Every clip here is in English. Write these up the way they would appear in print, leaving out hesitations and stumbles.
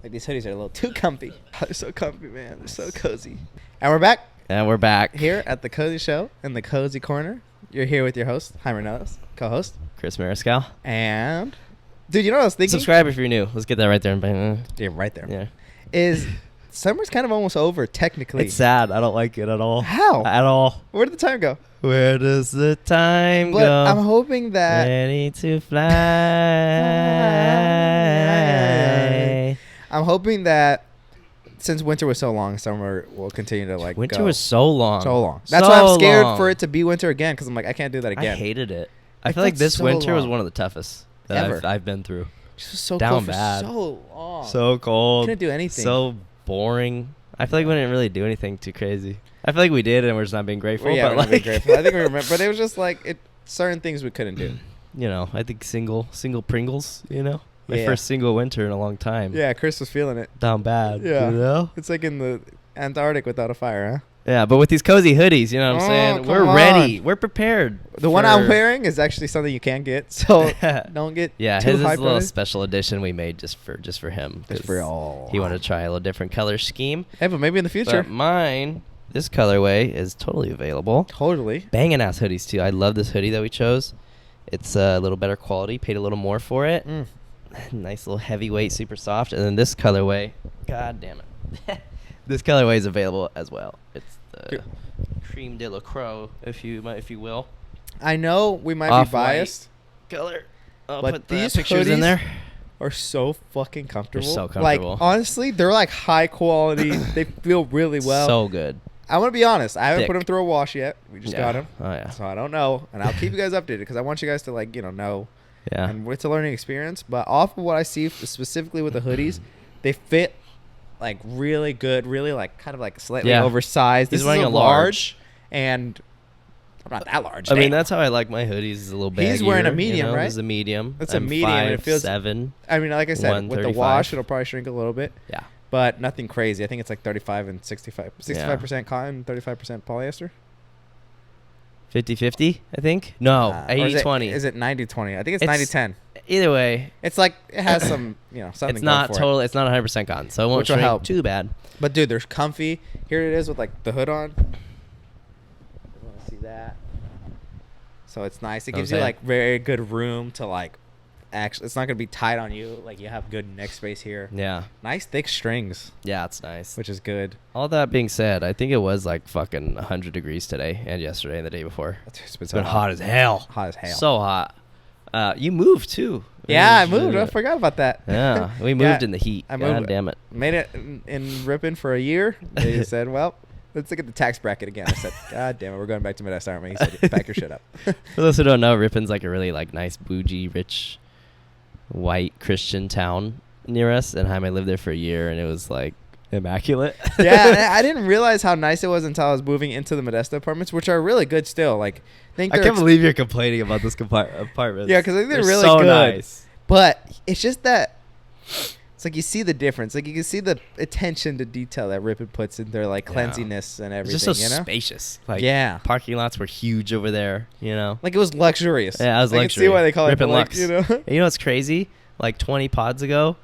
Like these hoodies are a little too comfy. They're so comfy, man. They're so cozy. And we're back. And we're back Here at the Cozy Show in the Cozy Corner. You're here with your host, Jaime Hernandez, co-host. Chris Mariscal. And, dude, you know what I was thinking? Subscribe if you're new. Let's get that right there. Yeah, right there. Yeah. Is summer's kind of almost over, technically. It's sad. I don't like it at all. How? At all. Where did the time go? Where does the time But go? I'm hoping that... Ready to fly. I'm hoping that since winter was so long, summer will continue to like Winter go. was so long. So long. That's So why I'm scared long. for it to be winter again, because I'm like, I can't do that again. I hated it. I Like, feel like that's this so winter was long. one of the toughest that Ever. I've been through. It was so Down cold for bad. so long. So cold. Couldn't do anything. So boring. I feel like we didn't really do anything too crazy. I feel like we did, and we're just not being grateful. Well, yeah, but we're not being like, grateful. I think we remember, but it was just like certain things we couldn't do. you know, I think single Pringles. You know, my Yeah. first single winter in a long time. Yeah, Chris was feeling it. Down bad. Yeah. You know. It's like in the Antarctic without a fire, huh? Yeah, but with these cozy hoodies, you know what I'm Oh, saying? come We're on. ready. We're prepared. The one I'm for- wearing is actually something you can't get, so don't get Yeah, too his is a hyped little on it. special edition we made just for him. Just 'cause for all. He wanted to try a little different color scheme. Hey, but maybe in the future. But mine, this colorway is totally available. Totally. Banging ass hoodies too. I love this hoodie that we chose. It's a little better quality. Paid a little more for it. Mm. Nice little heavyweight, super soft. And then this colorway, god damn it, this colorway is available as well. It's the cream de la croix, if you will. I know we might Off-white be biased, Color. I'll but put the these pictures in hoodies there. are so fucking comfortable. so comfortable. Like, honestly, they're like high quality. They feel really well. So good. I want to be honest. I haven't Thick. put them through a wash yet. We just got them. Oh yeah. So I don't know. And I'll keep you guys updated because I want you guys to, like, know. Yeah. And it's a learning experience. But off of what I see, specifically with the hoodies, they fit, like, really good. Really, like, kind of, like, slightly Yeah. oversized. He's This wearing is a large. And I'm not that large. I mean, Damn. that's how I like my hoodies. Is a little baggier. He's wearing a you medium, know? right? This is a medium. It's a I'm medium, and it feels- 5'7". I mean, like I said, with the 135. wash, it'll probably shrink a little bit. Yeah. But nothing crazy. I think it's like 35 and 65% cotton, 35% polyester. 50-50, I think. No, Or is it- 80-20. Is it 90-20? I think it's It's- 90-10. Either way, It's like it has some, something. it's not going for total. It's not 100% cotton, so it won't Which will shrink help. too bad. It. But dude, they're comfy. Here it is with like the hood on. You want to see that? So it's nice. It Know what gives I'm you saying? like very good room to like. Actually, it's not gonna be tight on you. Like you have good neck space here. Yeah. Nice thick strings, Yeah, it's nice. which is good. All that being said, I think it was like fucking 100 degrees today and yesterday and the day before. It's It's been hot as hell. Hot as hell. So hot. You moved too. Yeah, I moved. I forgot about that. Yeah, we moved in the heat. I God moved. damn it. Made it in Ripon for a year. They said, well, let's look at the tax bracket again. I said, God damn it, we're going back to Mid-West Army. He said, pack your shit up. For those who don't know, Ripon's like a really like nice, bougie, rich, white Christian town near us, and Jaime lived there for a year, and it was like immaculate. Yeah, I didn't realize how nice it was until I was moving into the Modesto apartments, which are really good still. Like, I can't believe you're complaining about this apartment. Yeah, because I think they're really so good. nice. But it's just that it's like you see the difference. Like you can see the attention to detail that Ripon puts in their like Yeah. cleanliness and It's everything. just so you know? spacious. Like, Yeah. parking lots were huge over there. You know. Like it was luxurious. Yeah, it was I luxury. can see why they call Ripon it like, Lux. you know. And you know what's crazy? Like 20 pods ago,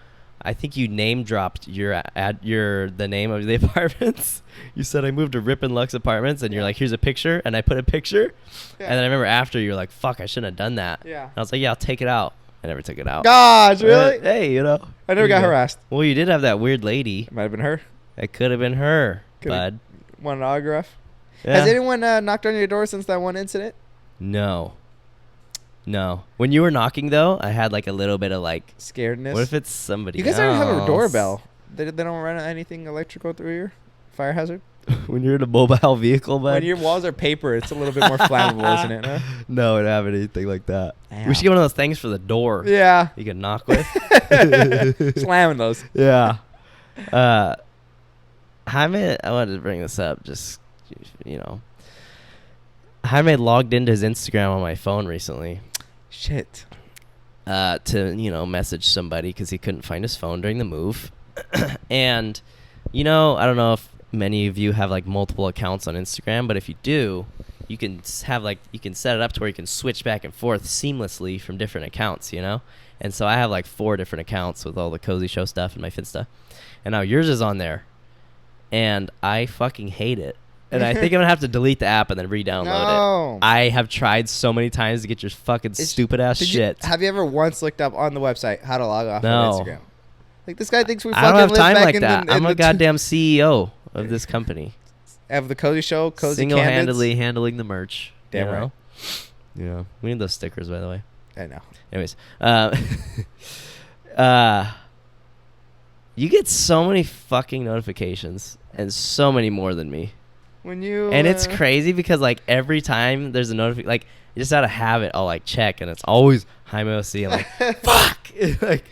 I think you name dropped the name of the apartments. You said I moved to Ripon Lux Apartments, and you're like, here's a picture, and I put a picture, Yeah. and then I remember after you were like, fuck, I shouldn't have done that. Yeah. And I was like, yeah, I'll take it out. I never took it out. Gosh, really? Hey, you know. I never There got you go. harassed. Well, you did have that weird lady. It might have been her. It could have been her, Could've- bud. Want an autograph? Yeah. Has anyone knocked on your door since that one incident? No. When you were knocking, though, I had like a little bit of like, Scaredness. what if it's somebody You guys don't have a else? doorbell. They don't run anything electrical through here? Fire hazard? When you're in a mobile vehicle, bud. When your walls are paper, it's a little bit more flammable, isn't it? Huh? No, I don't have anything like that. Damn. We should get one of those things for the door. Yeah. You can knock with. Slamming those. Yeah. Jaime, I wanted to bring this up. Just, Jaime logged into his Instagram on my phone recently. Shit. To message somebody because he couldn't find his phone during the move. And I don't know if many of you have like multiple accounts on Instagram, but if you do, you can have like you can set it up to where you can switch back and forth seamlessly from different accounts, you know. And so I have like 4 different accounts with all the Cozy Show stuff and my Finsta, and now yours is on there, and I fucking hate it. And I think I'm gonna have to delete the app and then re-download it. I have tried so many times to get your fucking stupid ass shit. Have you ever once looked up on the website how to log off on Instagram? Like, this guy thinks we I fucking don't have live time back like in that. the, I'm a goddamn CEO of this company. Of the Cozy Show, Cozy Single-handedly handling the merch. Damn you right. know? Yeah, we need those stickers, by the way. I know. Anyways, you get so many fucking notifications, and so many more than me. And it's crazy because like every time there's a notification, like just out of habit, I'll like check, and it's always hi Mosi. I'm like, fuck. Like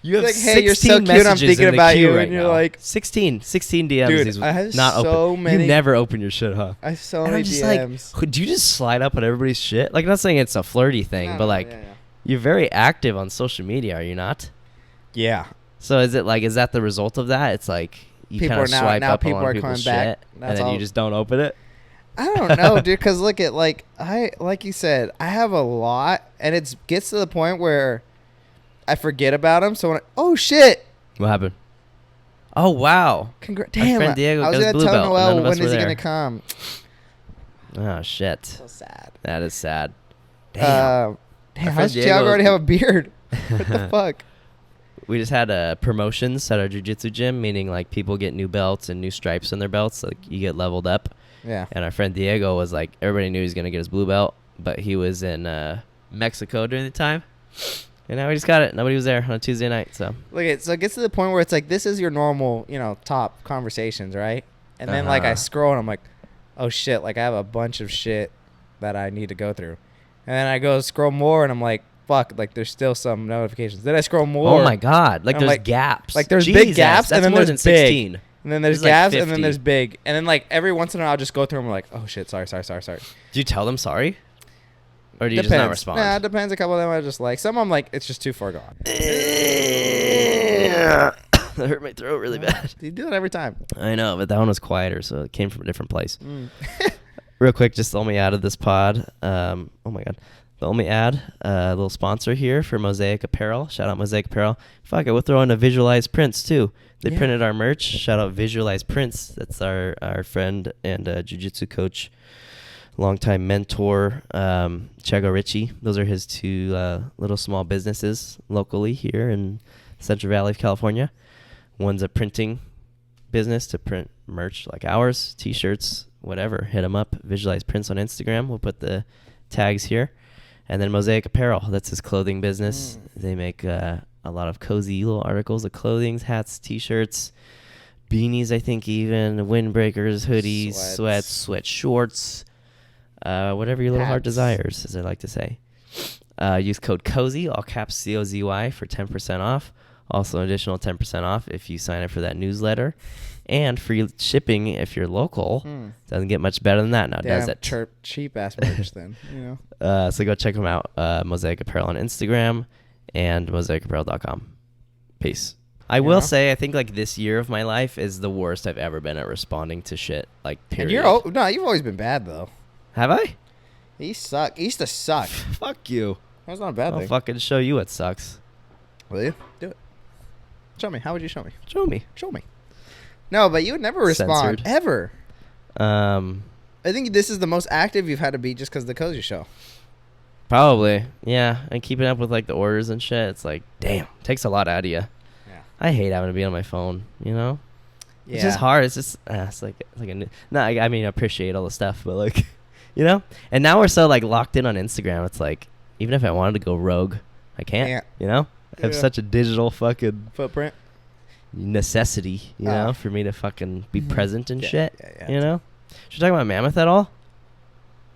you have like, 16 hey, you're so cute. I'm thinking in the about queue you, right and you're now. like 16 DMs. Dude, He's I have not so open. many. You never open your shit, huh? I have so And many I'm just DMs. like, do you just slide up on everybody's shit? Like, I'm not saying it's a flirty thing, but like, you're very active on social media, are you not? Yeah. So is that the result of that? It's like you People kind of are now- swipe now up people on are people's coming back. shit, and That's then all- you just don't open it. I don't know, dude. Because look at like you said, I have a lot, and it gets to the point where I forget about them. So when oh shit, What happened? Oh wow! Damn, friend Diego I was got his gonna blue tell belt, and Noel none of us when were is he there. gonna come. Oh shit! So sad. That is sad. Damn. Damn, friend how's Diego- Thiago already have a beard? What the fuck? We just had promotions at our jiu-jitsu gym, meaning like people get new belts and new stripes in their belts, like you get leveled up. Yeah. And our friend Diego was like, everybody knew he was gonna get his blue belt, but he was in Mexico during the time, and now he just got it. Nobody was there on a Tuesday night, so. Look at so it gets to the point where it's like this is your normal, top conversations, right? And then like I scroll and I'm like, oh shit, like I have a bunch of shit that I need to go through, and then I go scroll more and I'm like, fuck, like there's still some notifications. Then I scroll more. Oh my god! Like I'm there's like- gaps. like there's big Jesus, gaps, that's and then more there's than big. 16. And then there's This is like gaps, and then 50. there's big, and then like every once in a while I'll just go through them. I'm like, oh shit, sorry. Do you tell them sorry, or do you Depends. just not respond? Nah, it depends. A couple of them I just like. Some I'm like, it's just too far gone. That hurt my throat really bad. You do that every time. I know, but that one was quieter, so it came from a different place. Mm. Real quick, just the only ad of this pod. Oh my god. The only ad, a little sponsor here for Mosaic Apparel. Shout out Mosaic Apparel. Fuck it, we'll throw in a VisualizePrints too. They printed our merch. Shout out VisualizePrints. That's our friend and jiu-jitsu coach, longtime mentor, Chego Ritchie. Those are his 2 little small businesses locally here in Central Valley of California. One's a printing business to print merch like ours, t-shirts, whatever. Hit them up. VisualizePrints on Instagram. We'll put the tags here. And then Mosaic Apparel, that's his clothing business. They make a lot of cozy little articles of clothing, hats, T-shirts, beanies, I think even, windbreakers, hoodies, sweat shorts, whatever your little heart desires, as I like to say. Use code COZY, all caps COZY, for 10% off. Also an additional 10% off if you sign up for that newsletter. And free shipping if you're local. Doesn't get much better than that now, does it? Cheap ass merch then, So go check them out. Mosaic Apparel on Instagram and mosaicapparel.com. Peace. I will say, I think like this year of my life is the worst I've ever been at responding to shit. Like, period. And you've always been bad though. Have I? You suck. You used to suck. Fuck you. That's not a bad I'll thing. fucking show you what sucks. Will you? Do it. Show me. How would you show me? Show me. Show me. No, but you would never respond. Censored. Ever. I think this is the most active you've had to be just because of the Cozy Show. Probably. Yeah. And keeping up with like the orders and shit. It's like, damn. Takes a lot out of you. Yeah. I hate having to be on my phone, Yeah. It's just hard. It's just, it's like I mean, I appreciate all the stuff, but like, And now we're so like locked in on Instagram. It's like, even if I wanted to go rogue, I can't. I have such a digital fucking footprint. Necessity, for me to fucking be present and shit. Yeah. Should we talk about Mammoth at all?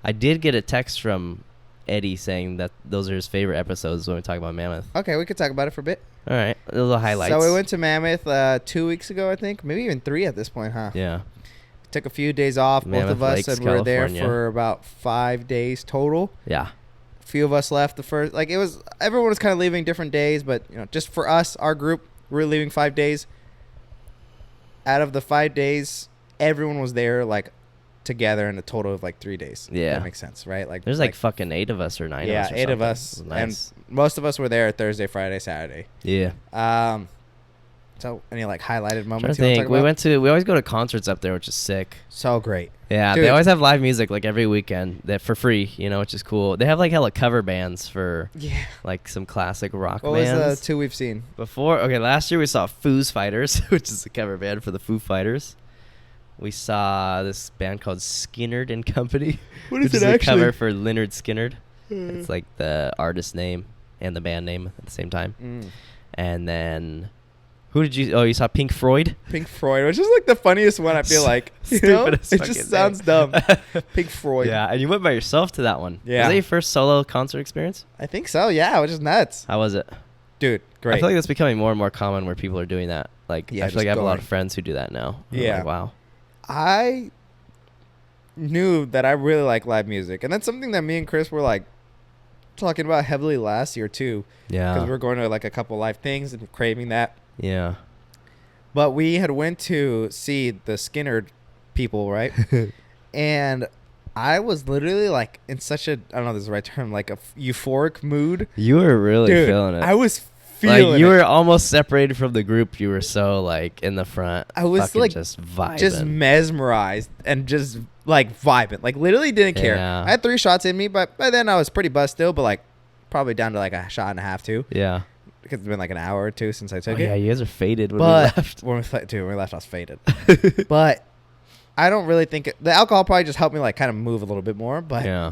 I did get a text from Eddie saying that those are his favorite episodes when we talk about Mammoth. Okay, we could talk about it for a bit. All right, those are highlights. So we went to Mammoth 2 weeks ago, I think. Maybe even 3 at this point, huh? Yeah. Took a few days off. Mammoth Both of us, Lakes, and we were there California. for about 5 days total. Yeah. A few of us left the first. Like, everyone was kind of leaving different days, but, just for us, our group, we were leaving 5 days. Out of the 5 days, everyone was there, like, together in a total of like 3 days. Yeah. That makes sense, right? Like There's like fucking 8 of us or 9 of us. Yeah, or 8 of something. us. It was nice. And most of us were there Thursday, Friday, Saturday. Yeah. So any like highlighted I moments you want to think talk about? we always go to concerts up there, which is sick. So great. Yeah, Dude. they always have live music like every weekend that for free, which is cool. They have like hella cover bands for like some classic rock What bands. was the 2 we've seen? Last year we saw Foo's Fighters, which is a cover band for the Foo Fighters. We saw this band called Skinnerd and Company. What is which it is actually? a cover for Leonard Skinnerd. It's like the artist name and the band name at the same time. And then you saw Pink Floyd? Pink Floyd, which is like the funniest one, I feel like. Stupidest It fucking just sounds dumb. Pink Floyd. Yeah, and you went by yourself to that one. Yeah. Was that your first solo concert experience? I think so, yeah, which is nuts. How was it? Dude, great. I feel like that's becoming more and more common where people are doing that. Like, Yeah, I feel like just I have a lot going. of friends who do that now. I'm Yeah. like, wow. I knew that I really like live music. And that's something that me and Chris were like talking about heavily last year too. Yeah. Because we were going to like a couple live things and craving that. Yeah. But we had went to see the Skinnerd people, right? And I was literally like in such a, I don't know if this is the right term, like a euphoric mood. You were really Dude, feeling it. I was feeling like, you it. were almost separated from the group. You were so, like, in the front. I was fucking like just vibing. just mesmerized and just like vibing. Like literally didn't care. Yeah. I had 3 shots in me, but by then I was pretty buzzed still, but like probably down to like a shot and a half too. Yeah. Because it's been like an hour or 2 since I took Yeah, it. you guys are faded when But we left. when we left, I was faded. But I don't really think the alcohol probably just helped me like kind of move a little bit more. But Yeah.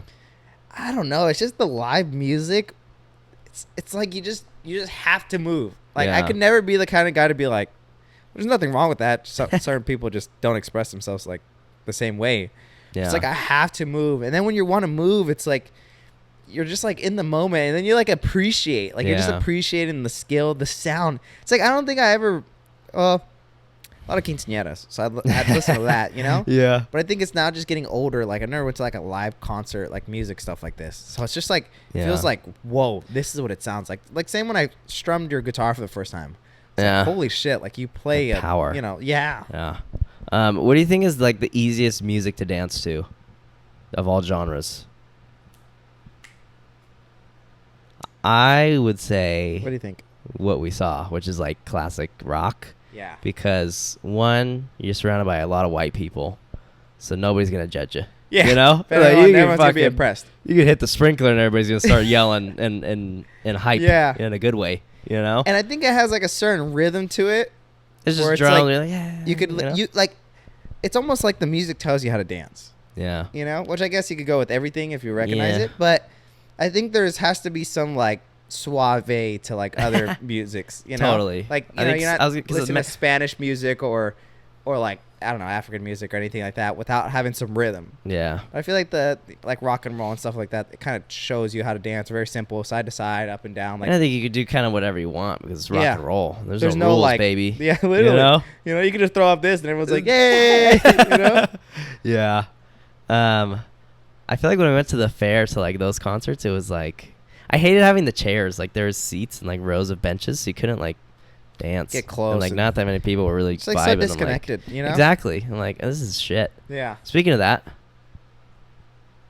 I don't know. It's just the live music. It's like you just have to move. Like I Yeah. could never be the kind of guy to be like, there's nothing wrong with that. Certain people just don't express themselves like the same way. Yeah. It's like I have to move, and then when you want to move, it's like you're just like in the moment, and then you like appreciate, like you're just Yeah. appreciating the skill, the sound. It's like I don't think I ever, a lot of quinceañeras, so I'd listen to that, Yeah. But I think it's now just getting older. Like I never went to like a live concert, like music stuff like this. So it's just like it feels Yeah. like whoa, this is what it sounds like. Like same when I strummed your guitar for the first time. It's Yeah. like, holy shit! Like you play The power. Yeah. Yeah. What do you think is like the easiest music to dance to of all genres? I would say What do you think? what we saw, which is like classic rock, Yeah. because one, you're surrounded by a lot of white people, so nobody's gonna judge you. Yeah. You know, But Like, everyone's can gonna be fucking- impressed. You could hit the sprinkler and everybody's gonna start yelling and hype. Yeah. In a good way. You know, And I think it has like a certain rhythm to it. it's where just it's drums. like, You're like, yeah. You could know? you like, it's almost like the music tells you how to dance. Yeah. Which I guess you could go with everything if you recognize Yeah. it. But I think has to be some like suave to like other musics. Totally. Like I think you're I not was- 'cause listening the to Spanish music or like I don't know, African music or anything like that without having some rhythm. Yeah. I feel like the like rock and roll and stuff like that, it kind of shows you how to dance. Very simple, side to side, up and down. Like And I think you could do kind of whatever you want because it's rock Yeah. and roll. There's there's no no rules, like baby. Yeah, literally. You can just throw up this and everyone's like, yay! Yeah. I feel like when we went to the fair to like those concerts, it was like I hated having the chairs. Like there was seats and like rows of benches, so you couldn't like dance. Get close And like and- not that many people were really It's like vibing. so I'm like- disconnected, Exactly. I'm like, this is shit. Yeah. Speaking of that,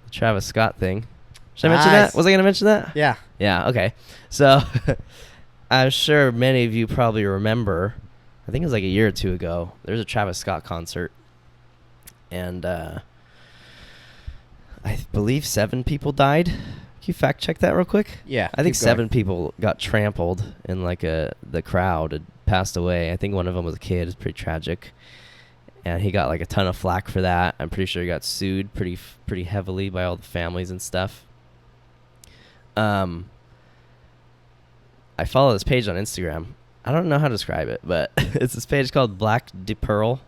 the Travis Scott thing. Should I mention Nice. that? Was I gonna mention that? Yeah. Yeah. Okay. So I'm sure many of you probably remember. I think it was like a year or two ago. There was a Travis Scott concert, and I believe 7 people died. Can you fact check that real quick? Yeah. I think keep going. 7 people got trampled in like the crowd had passed away. I think one of them was a kid. It's pretty tragic, and he got like a ton of flack for that. I'm pretty sure he got sued pretty heavily by all the families and stuff. I follow this page on Instagram. I don't know how to describe it, but it's this page called Black to Pearl,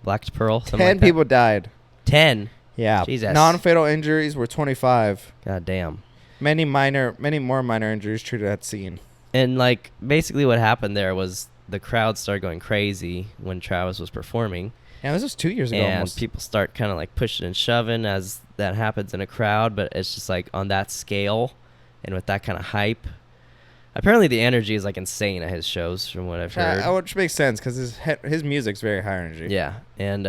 something 10 like that. people died. 10. Yeah. Jesus. Non-fatal injuries were 25. God damn. Many more minor injuries treated at scene. And like basically what happened there was the crowd started going crazy when Travis was performing. Yeah, this was 2 years ago And almost. people start kind of like pushing and shoving as that happens in a crowd, but it's just like on that scale and with that kind of hype. Apparently the energy is like insane at his shows from what I've heard. Which makes sense because his music's very high energy. Yeah. And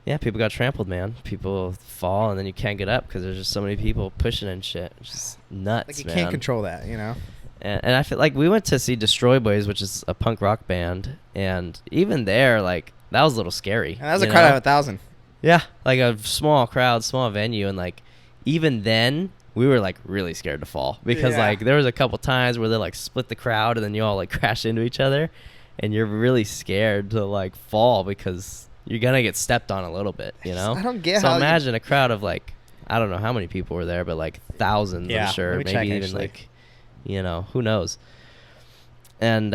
Yeah, people got trampled, man. People fall and then you can't get up because there's just so many people pushing and shit. It's just nuts, Like you man. can't control that, you know. And I feel like we went to see Destroy Boys, which is a punk rock band, and even there, like that was a little scary. And that was a crowd of 1,000. Yeah, like a small crowd, small venue, and like even then we were like really scared to fall because like there was a couple times where they like split the crowd and then you all like crash into each other, and you're really scared to like fall because you're gonna get stepped on a little bit, you know. I don't get so how imagine a crowd of like I don't know how many people were there, but like thousands, Yeah, I'm sure, let me maybe check, even actually. like, you know, who knows. And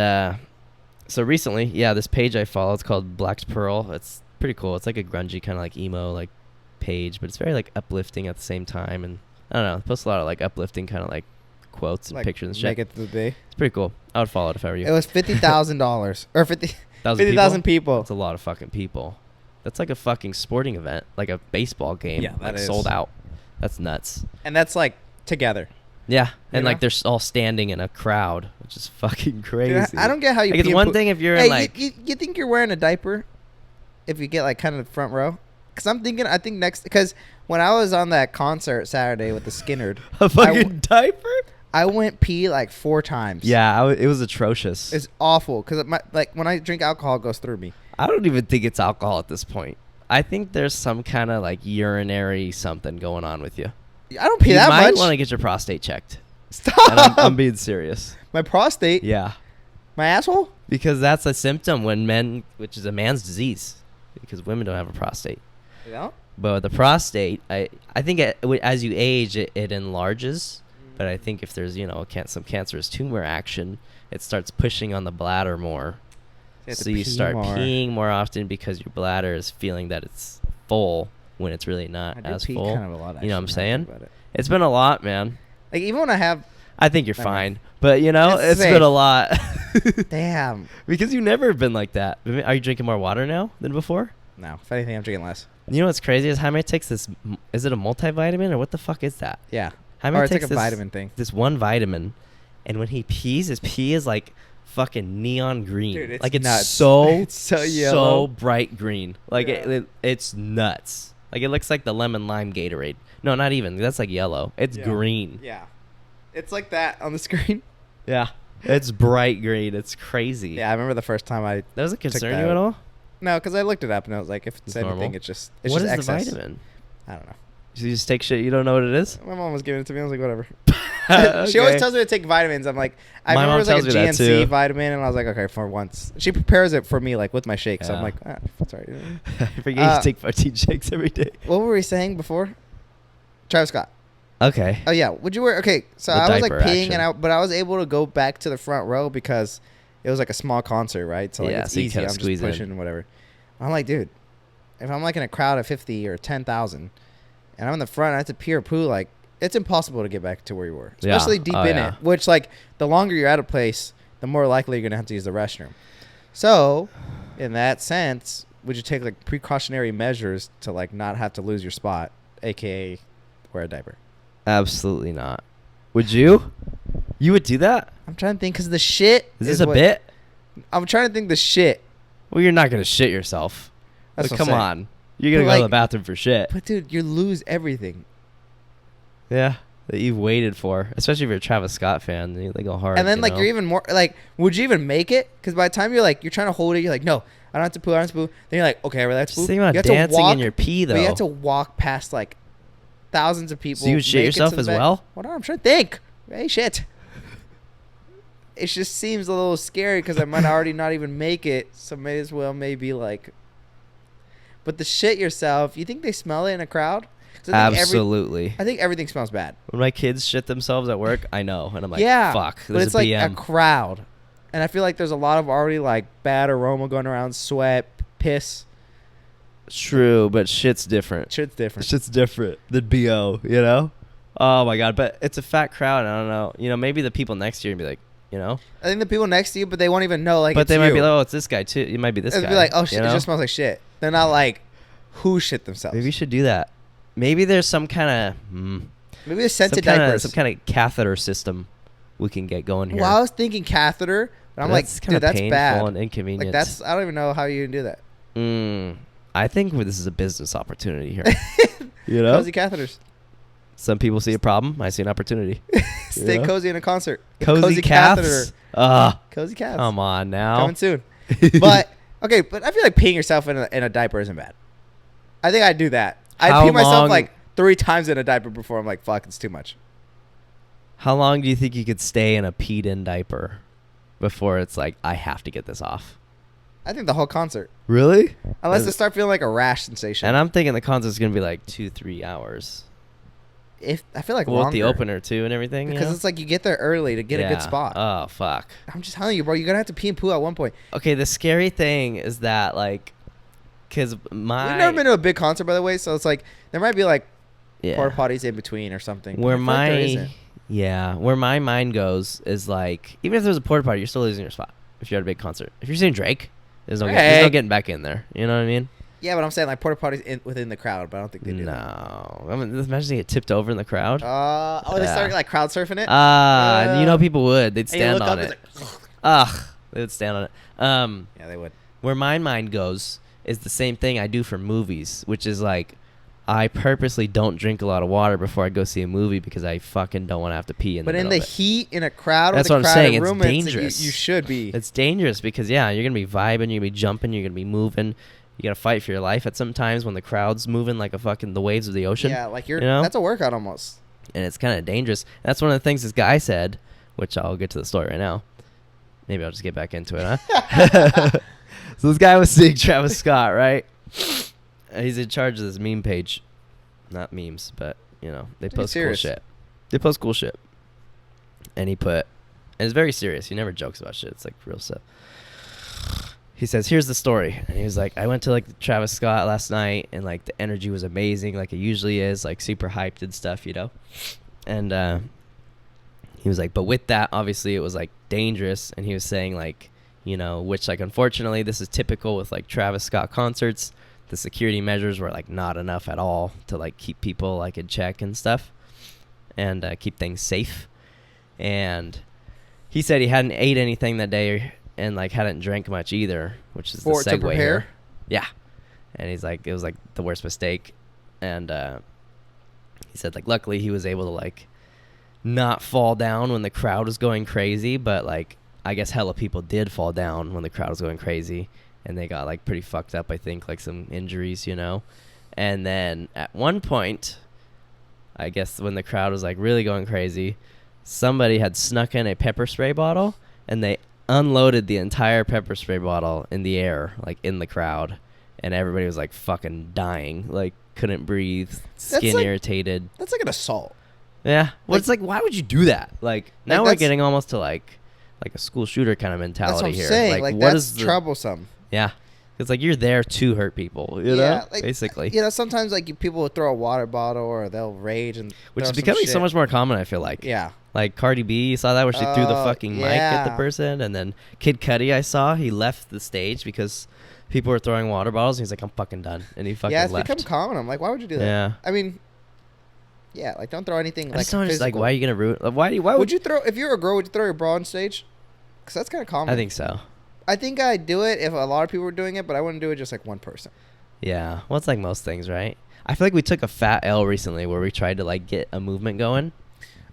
so recently, yeah, this page I follow, it's called Black's Pearl. It's pretty cool. It's like a grungy kind of like emo like page, but it's very like uplifting at the same time. And I don't know, it posts a lot of like uplifting kind of like quotes and like, pictures and shit. Make it to the day. It's pretty cool. I would follow it if I were you. It was $50,000 or 50,000 50,000 people. That's a lot of fucking people. That's like a fucking sporting event, like a baseball game. Yeah, that like is. sold out. That's nuts. And that's like together. Yeah, and know? like they're all standing in a crowd, which is fucking crazy. Dude, I don't get how you. Like, it's pee and one poo- thing if you're Hey, in like you think you're wearing a diaper if you get like kind of the front row? Because I'm thinking, I think next, because when I was on that concert Saturday with the Skinnerd, a fucking diaper. I went pee like 4 times. Yeah, it was atrocious. It's awful because like when I drink alcohol, it goes through me. I don't even think it's alcohol at this point. I think there's some kind of like urinary something going on with you. I don't pee You that might much. want to get your prostate checked. Stop. And I'm being serious. My prostate. Yeah, My asshole. because that's a symptom when men, which is a man's disease, because women don't have a prostate. You know? But with the prostate, I think as you age, it enlarges. But I think if there's, you know, some cancerous tumor action, it starts pushing on the bladder more. So you start peeing more often because your bladder is feeling that it's full when it's really not I do as pee full. kind of a lot, You know what I'm actually, now I saying? think about it. It's been a lot, man. Like even when I have, I think you're I know. fine. But, you know, It's it's safe. been a lot. damn. Because you've never been like that. Are you drinking more water now than before? No, if anything, I'm drinking less. You know what's crazy is Jaime takes this. Is it a multivitamin or what the fuck is that? Yeah. Jaime Or it's like takes a vitamin thing. this one vitamin, and when he pees, his pee is like fucking neon green. Dude, it's like it's nuts. so It's so yellow. bright green. Like Yeah. it's nuts. Like it looks like the lemon lime Gatorade. No, not even. That's like yellow. It's Yeah. green. Yeah. It's like that on the screen. Yeah. It's bright green. It's crazy. Yeah, I remember the first time I. That doesn't concern that you at all? No, because I looked it up and I was like, if it's It's anything, normal? it's just What is excess. the vitamin? I don't know. So you just take shit you don't know what it is? My mom was giving it to me. I was like, whatever. Okay. She always tells me to take vitamins. I'm like, I My remember mom it was like a tells me that GNC too. vitamin, and I was like, okay, for once. She prepares it for me like with my shake, so I'm Yeah. like, ah, it's all right. I forget you take 14 shakes every day. What were we saying before? Travis Scott. Okay. Oh yeah, would you wear? Okay, so The I was like diaper peeing, action. but I was able to go back to the front row because it was like a small concert, right? So like Yeah, it's so you easy. kinda I'm just squeeze in. pushing whatever. I'm like, dude, if I'm like in a crowd of 50 or 10,000, and I'm in the front, I have to pee or poo, like it's impossible to get back to where you were, Yeah. especially deep Oh, in yeah. it. Which like the longer you're at a place, the more likely you're gonna have to use the restroom. So, in that sense, would you take like precautionary measures to like not have to lose your spot, aka wear a diaper? Absolutely not. Would you? You would do that? I'm trying to think because the shit Is this a what- bit? I'm trying to think the shit. Well, you're not going to shit yourself. That's Like, what I'm come saying. on. You're going to But, go to the like- bathroom for shit. But dude, you lose everything. Yeah. That you've waited for. Especially if you're a Travis Scott fan. They go hard. And then you like know? you're even more like, would you even make it? Because by the time you're like, you're trying to hold it, you're like, no, I don't have to poo, I don't have to poo. Then you're like, okay, I really have to Just poo. think about You have dancing to walk, in your pee, though. But you have to walk past like thousands of people. So you would shit make it to yourself the as back. well? Hold on, I'm trying to think. Hey, shit. It just seems a little scary because I might already not even make it. So may as well maybe like. But the shit yourself, you think they smell it in a crowd? 'Cause I think Absolutely. I think everything smells bad. When my kids shit themselves at work, I know. And I'm like, yeah, fuck. but There's it's a like BM. a crowd, and I feel like there's a lot of already like bad aroma going around, sweat, piss. True, but shit's different. Shit's different. Shit's different than BO, you know? Oh, my God. But it's a fat crowd. I don't know. You know, maybe the people next to you would be like, you know? I think the people next to you, but they won't even know. Like, But it's they might you. be like, oh, it's this guy, too. It might be this It'd guy. be like, oh shit, you it know? just smells like shit. They're not like, who shit themselves. Maybe we should do that. Maybe there's some kind of Maybe there's scented diapers. some kind of catheter system we can get going here. Well, I was thinking catheter, but I'm like, That's dude, kinda that's painful bad. and inconvenient. Like that's, I don't even know how you can do that. I think this is a business opportunity here. You know, Cozy catheters. some people see a problem. I see an opportunity. Stay cozy in a concert. Cozy catheter. Cozy cats. Come on now. Coming soon. But okay, but I feel like peeing yourself in a diaper isn't bad. I think I'd do that. I'd pee myself like 3 times in a diaper before I'm like, fuck, it's too much. How long do you think you could stay in a peed-in diaper before it's like, I have to get this off? I think the whole concert. Really? Unless it start feeling like a rash sensation. And I'm thinking the concert's going to be like 2-3 hours. I feel like Well, longer. with the opener, too, and everything. Because it's like you get there early to get a good spot. Oh, fuck. I'm just telling you, bro. You're going to have to pee and poo at one point. Okay, the scary thing is that, like, because We've never been to a big concert, by the way, so it's like there might be like porta potties in between or something. Where where my mind goes is like, even if there's a porta potty, you're still losing your spot if you're at a big concert. If you're seeing Drake, there's no getting back in there. You know what I mean? Yeah, but I'm saying like porta potties within the crowd, but I don't think they do. No, I mean, imagine they get tipped over in the crowd. They start like crowd surfing it. You know people would. They'd stand on it. Like, they would stand on it. Yeah, they would. Where my mind goes is the same thing I do for movies, which is like, I purposely don't drink a lot of water before I go see a movie because I fucking don't want to have to pee in the middle of it. Heat in a crowd, that's with what a I'm saying. room, It's dangerous. You should be. It's dangerous because you're gonna be vibing, you're gonna be jumping, you're gonna be moving. You gotta fight for your life at some times when the crowd's moving like the waves of the ocean. Yeah, like that's a workout almost. And it's kind of dangerous. That's one of the things this guy said, which I'll get to the story right now. Maybe I'll just get back into it, huh? So this guy was seeing Travis Scott, right? He's in charge of this meme page. Not memes, but, they post cool shit. They post cool shit. And and it's very serious. He never jokes about shit. It's like real stuff. He says, here's the story. And he was like, I went to like Travis Scott last night and like the energy was amazing. Like it usually is, like super hyped and stuff, And he was like, but with that, obviously it was like dangerous. And he was saying like, which like, unfortunately this is typical with like Travis Scott concerts. The security measures were like not enough at all to like keep people like in check and stuff and keep things safe. And he said he hadn't ate anything that day and like hadn't drank much either, which is the segue here. Yeah. And he's like, it was like the worst mistake. And he said like, luckily he was able to like not fall down when the crowd was going crazy, but like I guess hella people did fall down when the crowd was going crazy. And they got like pretty fucked up, I think, like some injuries, And then at one point, I guess when the crowd was like really going crazy, somebody had snuck in a pepper spray bottle and they unloaded the entire pepper spray bottle in the air, like in the crowd. And everybody was like fucking dying, like couldn't breathe, skin irritated. That's like an assault. Yeah. Well, it's like, why would you do that? Like now we're getting almost to like a school shooter kind of mentality here. That's what I'm saying. Like what that's troublesome. Yeah. It's like you're there to hurt people, know? Like, basically. Sometimes like people will throw a water bottle or they'll rage and which is becoming so much more common, I feel like. Yeah. Like Cardi B, you saw that where she threw the fucking mic at the person, and then Kid Cudi, I saw, he left the stage because people were throwing water bottles and he's like, I'm fucking done. And he fucking left. Yeah, it's become common. I'm like, why would you do that? Yeah. I mean, yeah, like don't throw anything I just don't understand, like, why are you gonna ruin why would you throw if you're a girl, would you throw your bra on stage? Because that's kind of common. I think so. I think I'd do it if a lot of people were doing it, but I wouldn't do it just like one person. Yeah. Well, it's like most things, right? I feel like we took a fat L recently where we tried to like get a movement going.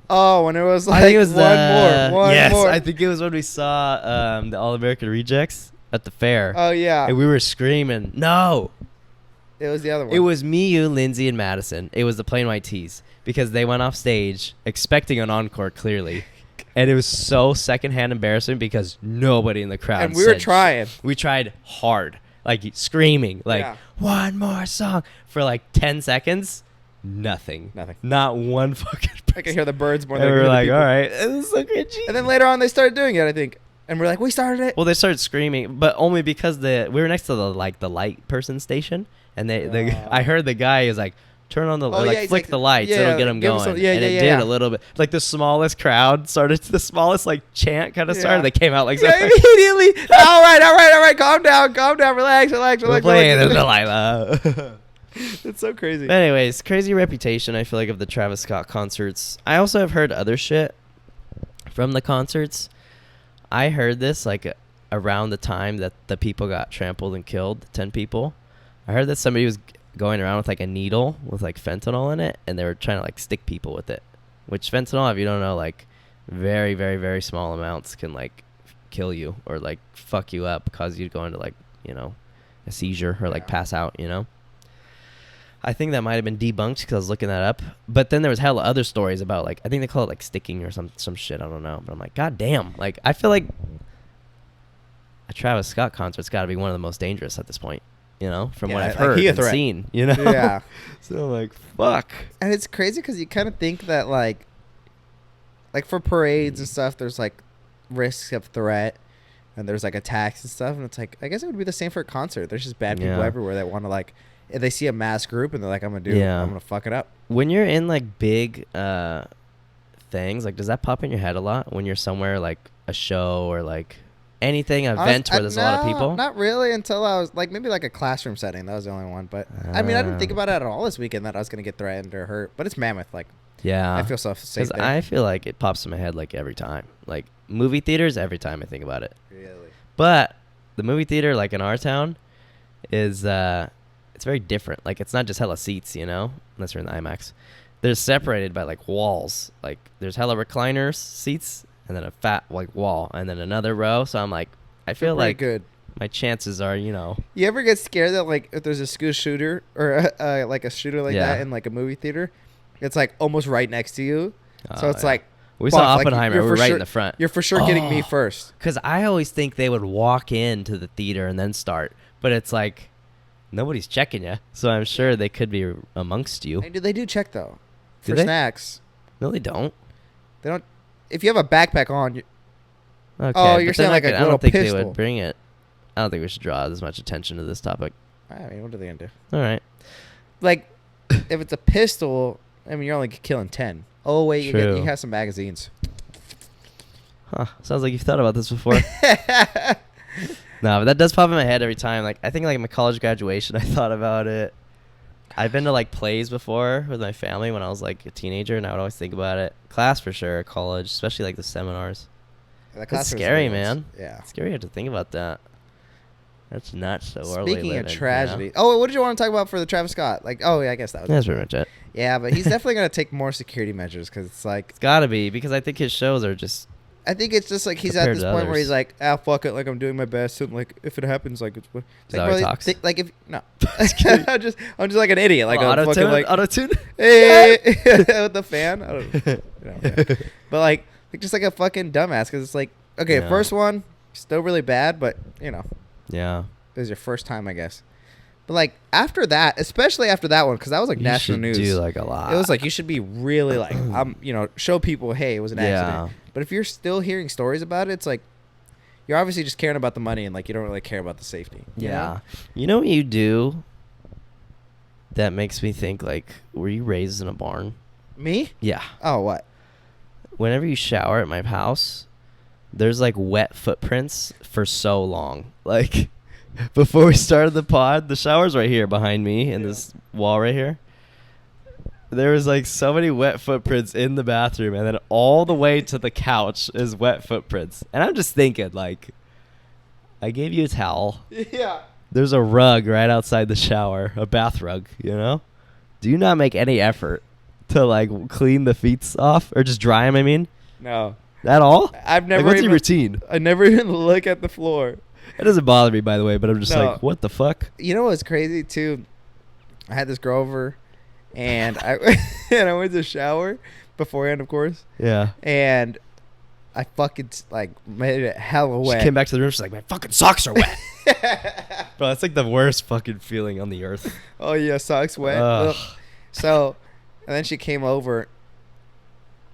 Oh, when it was like I think it was one more. I think it was when we saw the All American Rejects at the fair. Oh, yeah. And we were screaming, no. It was the other one. It was me, you, Lindsay, and Madison. It was the Plain White Tees because they went off stage expecting an encore, clearly. And it was so secondhand embarrassing because nobody in the crowd and we were trying. We tried hard, like screaming, like one more song for like 10 seconds. Nothing. Not one fucking person. I can hear the birds more than we were like, all right, this is so cringy. And then later on they started doing it, I think. And we're like, we started it. Well, they started screaming, but only because we were next to the light person station, and I heard the guy is like, turn on the flick the lights, it'll get them going. And it did a little bit. Like the smallest crowd started, the smallest like chant kind of started. They came out like immediately. all right, calm down, relax. We're playing the Delilah. It's so crazy. Anyways, crazy reputation, I feel like, of the Travis Scott concerts. I also have heard other shit from the concerts. I heard this like around the time that the people got trampled and killed, 10 people. I heard that somebody was going around with like a needle with like fentanyl in it, and they were trying to like stick people with it. Which fentanyl, if you don't know, like very, very, very small amounts can like kill you or like fuck you up, cause you to go into like, you know, a seizure or like pass out, you know. I think that might have been debunked because I was looking that up. But then there was hella other stories about like, I think they call it like sticking or some shit. I don't know. But I'm like, God damn. Like, I feel like a Travis Scott concert's got to be one of the most dangerous at this point, you know, from what I've heard and seen, you know? Yeah. So I'm like, fuck. And it's crazy because you kind of think that like for parades and stuff, there's like risks of threat and there's like attacks and stuff. And it's like, I guess it would be the same for a concert. There's just bad people everywhere that want to like, if they see a mass group and they're like, I'm going to fuck it up. When you're in like big things, like does that pop in your head a lot when you're somewhere like a show or like anything, an event where there's a lot of people? Not really until I was like maybe like a classroom setting. That was the only one. But I mean, I didn't think about it at all this weekend that I was going to get threatened or hurt. But it's Mammoth. Like, yeah, I feel so safe there. I feel like it pops in my head like every time. Like movie theaters, every time I think about it. Really? But the movie theater, like in our town, is it's very different. Like it's not just hella seats, you know, unless you're in the IMAX. They're separated by like walls. Like there's hella recliners seats and then a fat like wall and then another row. So I'm like, I feel like good. My chances are, you know. You ever get scared that like if there's a school shooter or like a shooter like that in like a movie theater, it's like almost right next to you. So it's like we saw Oppenheimer. Like, we're right in the front. You're for sure getting me first. Because I always think they would walk into the theater and then start, but it's like nobody's checking you, so I'm sure they could be amongst you. They do check though for they? snacks. No, they don't. They don't. If you have a backpack on, okay, you're saying like a little I don't think pistol. they would bring it. I don't think we should draw as much attention to this topic. I mean, what are they gonna do? All right. Like, if it's a pistol, I mean, you're only killing 10. Oh wait, you have some magazines. Huh? Sounds like you've thought about this before. No, but that does pop in my head every time. Like I think like my college graduation, I thought about it. I've been to like plays before with my family when I was like a teenager, and I would always think about it. Class for sure, college, especially like the seminars. That's scary, man. Yeah, it's scary to think about that. That's nuts. Speaking of tragedy, what did you want to talk about for the Travis Scott? Like, I guess that's pretty much it. Yeah, but he's definitely gonna take more security measures because it's like it's gotta be because I think his shows are just. I think it's just like he's at this point where he's like, fuck it, like I'm doing my best, and like if it happens, like it's like, bro, talks? Like if no, I'm just like an idiot, like a fucking like auto-tune, hey, with the fan. I don't know. But like just like a fucking dumbass because it's like first one still really bad, but you know, yeah, it was your first time, I guess. But like after that, especially after that one, because that was like national news. Do like a lot. It was like you should be really like show people, hey, it was an accident. But if you're still hearing stories about it, it's like you're obviously just caring about the money and like you don't really care about the safety. Yeah. You know what you do that makes me think like, were you raised in a barn? Me? Yeah. Oh, what? Whenever you shower at my house, there's like wet footprints for so long. Like before we started the pod, the shower's right here behind me in this wall right here. There was like so many wet footprints in the bathroom, and then all the way to the couch is wet footprints. And I'm just thinking, like, I gave you a towel. Yeah. There's a rug right outside the shower, a bath rug, you know? Do you not make any effort to like clean the feet off or just dry them? I mean, no. At all? I've never. Like, what's your routine? I never even look at the floor. It doesn't bother me, by the way, but I'm just like, what the fuck? You know what's crazy too? I had this girl over. And I went to shower beforehand, of course. Yeah. And I fucking like made it hella wet. She came back to the room. She's like, my fucking socks are wet. Bro, that's like the worst fucking feeling on the earth. Oh yeah, socks wet. Ugh. So, and then she came over.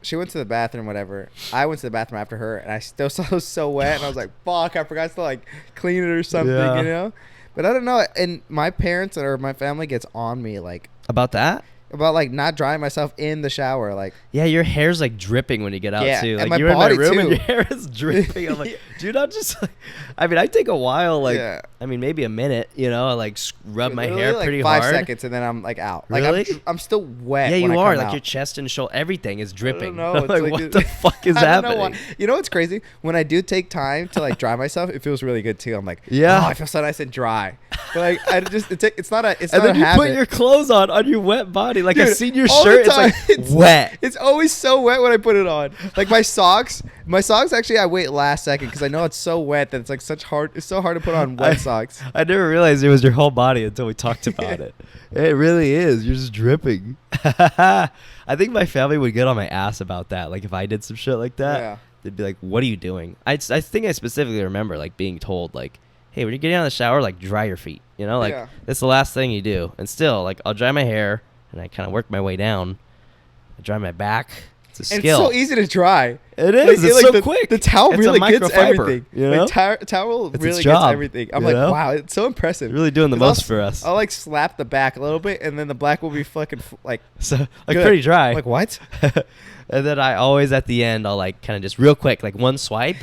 She went to the bathroom, whatever. I went to the bathroom after her, and I still saw it was so wet, and I was like, fuck, I forgot to like clean it or something, you know. But I don't know. And my parents or my family gets on me like about that. About like not drying myself in the shower, like your hair's like dripping when you get out too. Like and my you're body in my room too. and your hair is dripping. I'm like, Dude, I'm just like, I mean, I take a while, like, Yeah. I mean, maybe a minute, you know, I like rub my Literally, hair like pretty 5 hard. seconds and then I'm like out. Really? Like I'm still wet. Yeah, when you I are. come Like out. your chest and shoulder, everything is dripping. I don't know. I'm It's like, like what it- the fuck is I don't know happening? why. You know what's crazy? When I do take time to like dry myself, it feels really good too. I'm like, Yeah. oh, I feel so nice and dry. But like I just it's not a And not then a you habit. put your clothes on your wet body. Like I've Dude, seen your all the shirt. It's time. like wet. It's always so wet when I put it on. Like my socks actually I wait last second because I know it's so wet that it's like it's so hard to put on wet socks. I never realized it was your whole body until we talked about it. It really is. You're just dripping. I think my family would get on my ass about that. Like if I did some shit like that, Yeah. they'd be like, "What are you doing?" I think I specifically remember like being told like, "Hey, when you're getting out of the shower, like dry your feet." You know, like Yeah. that's the last thing you do. And still, like I'll dry my hair and I kind of work my way down. I dry my back. It's a And skill. it's so easy to dry. It is. It's so the, quick. The towel It's a really gets microfiber, everything. you know? Like towel It's its really gets job, everything. I'm you like, know? wow, it's so impressive. Really doing the 'Cause most for us. I'll like slap the back a little bit, and then the black will be fucking like So like good. pretty dry. I'm like what? And then I always at the end I'll like kind of just real quick like one swipe,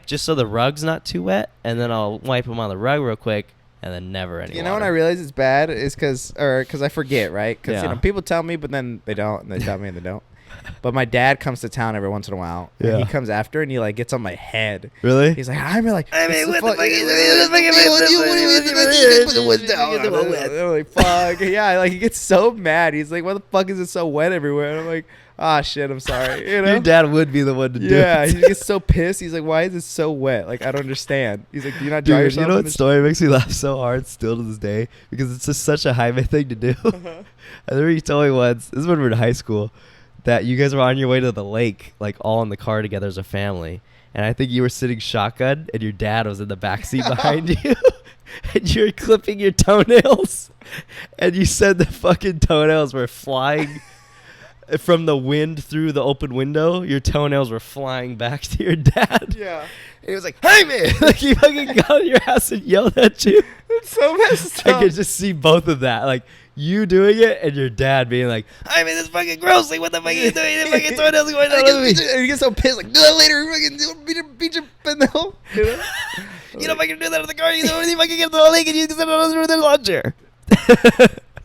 just so the rug's not too wet, and then I'll wipe them on the rug real quick, and then never any. You know when water. I realize it's bad is because I forget, right? Because Yeah. people tell me, but then they don't, and they tell me and they don't. But my dad comes to town every once in a while. Yeah. And he comes after and he like gets on my head. Really? He's like, I'm like, I mean, what what the fuck is I'm like, fuck. Yeah, like he gets so mad. He's like, why the fuck is it so wet everywhere? And I'm like, ah, shit, I'm sorry. You know? Your dad would be the one to do Yeah, it. he gets so pissed. He's like, why is it so wet? Like, I don't understand. He's like, do you not dry Dude, yourself? you know in what the story makes me laugh so hard still to this day? Because it's just such a Jaime thing to do. I remember you told me once, this is when we were in high school, that you guys were on your way to the lake, like all in the car together as a family. And I think you were sitting shotgun and your dad was in the backseat behind you. And you were clipping your toenails. And you said the fucking toenails were flying from the wind through the open window. Your toenails were flying back to your dad. Yeah. He was like, "Hey man!" Like he fucking got on your ass and yelled at you. It's so messed I up. could just see both of that, like you doing it and your dad being like, "I mean, this is fucking gross. Like, what the fuck are you doing? The fucking toenails going on with me. And he gets so pissed, like, do that later. Fucking beat your pendejo. You know? You know, if I can do that in the car, you know, if I can get to the lake and you can sit on the lawn chair."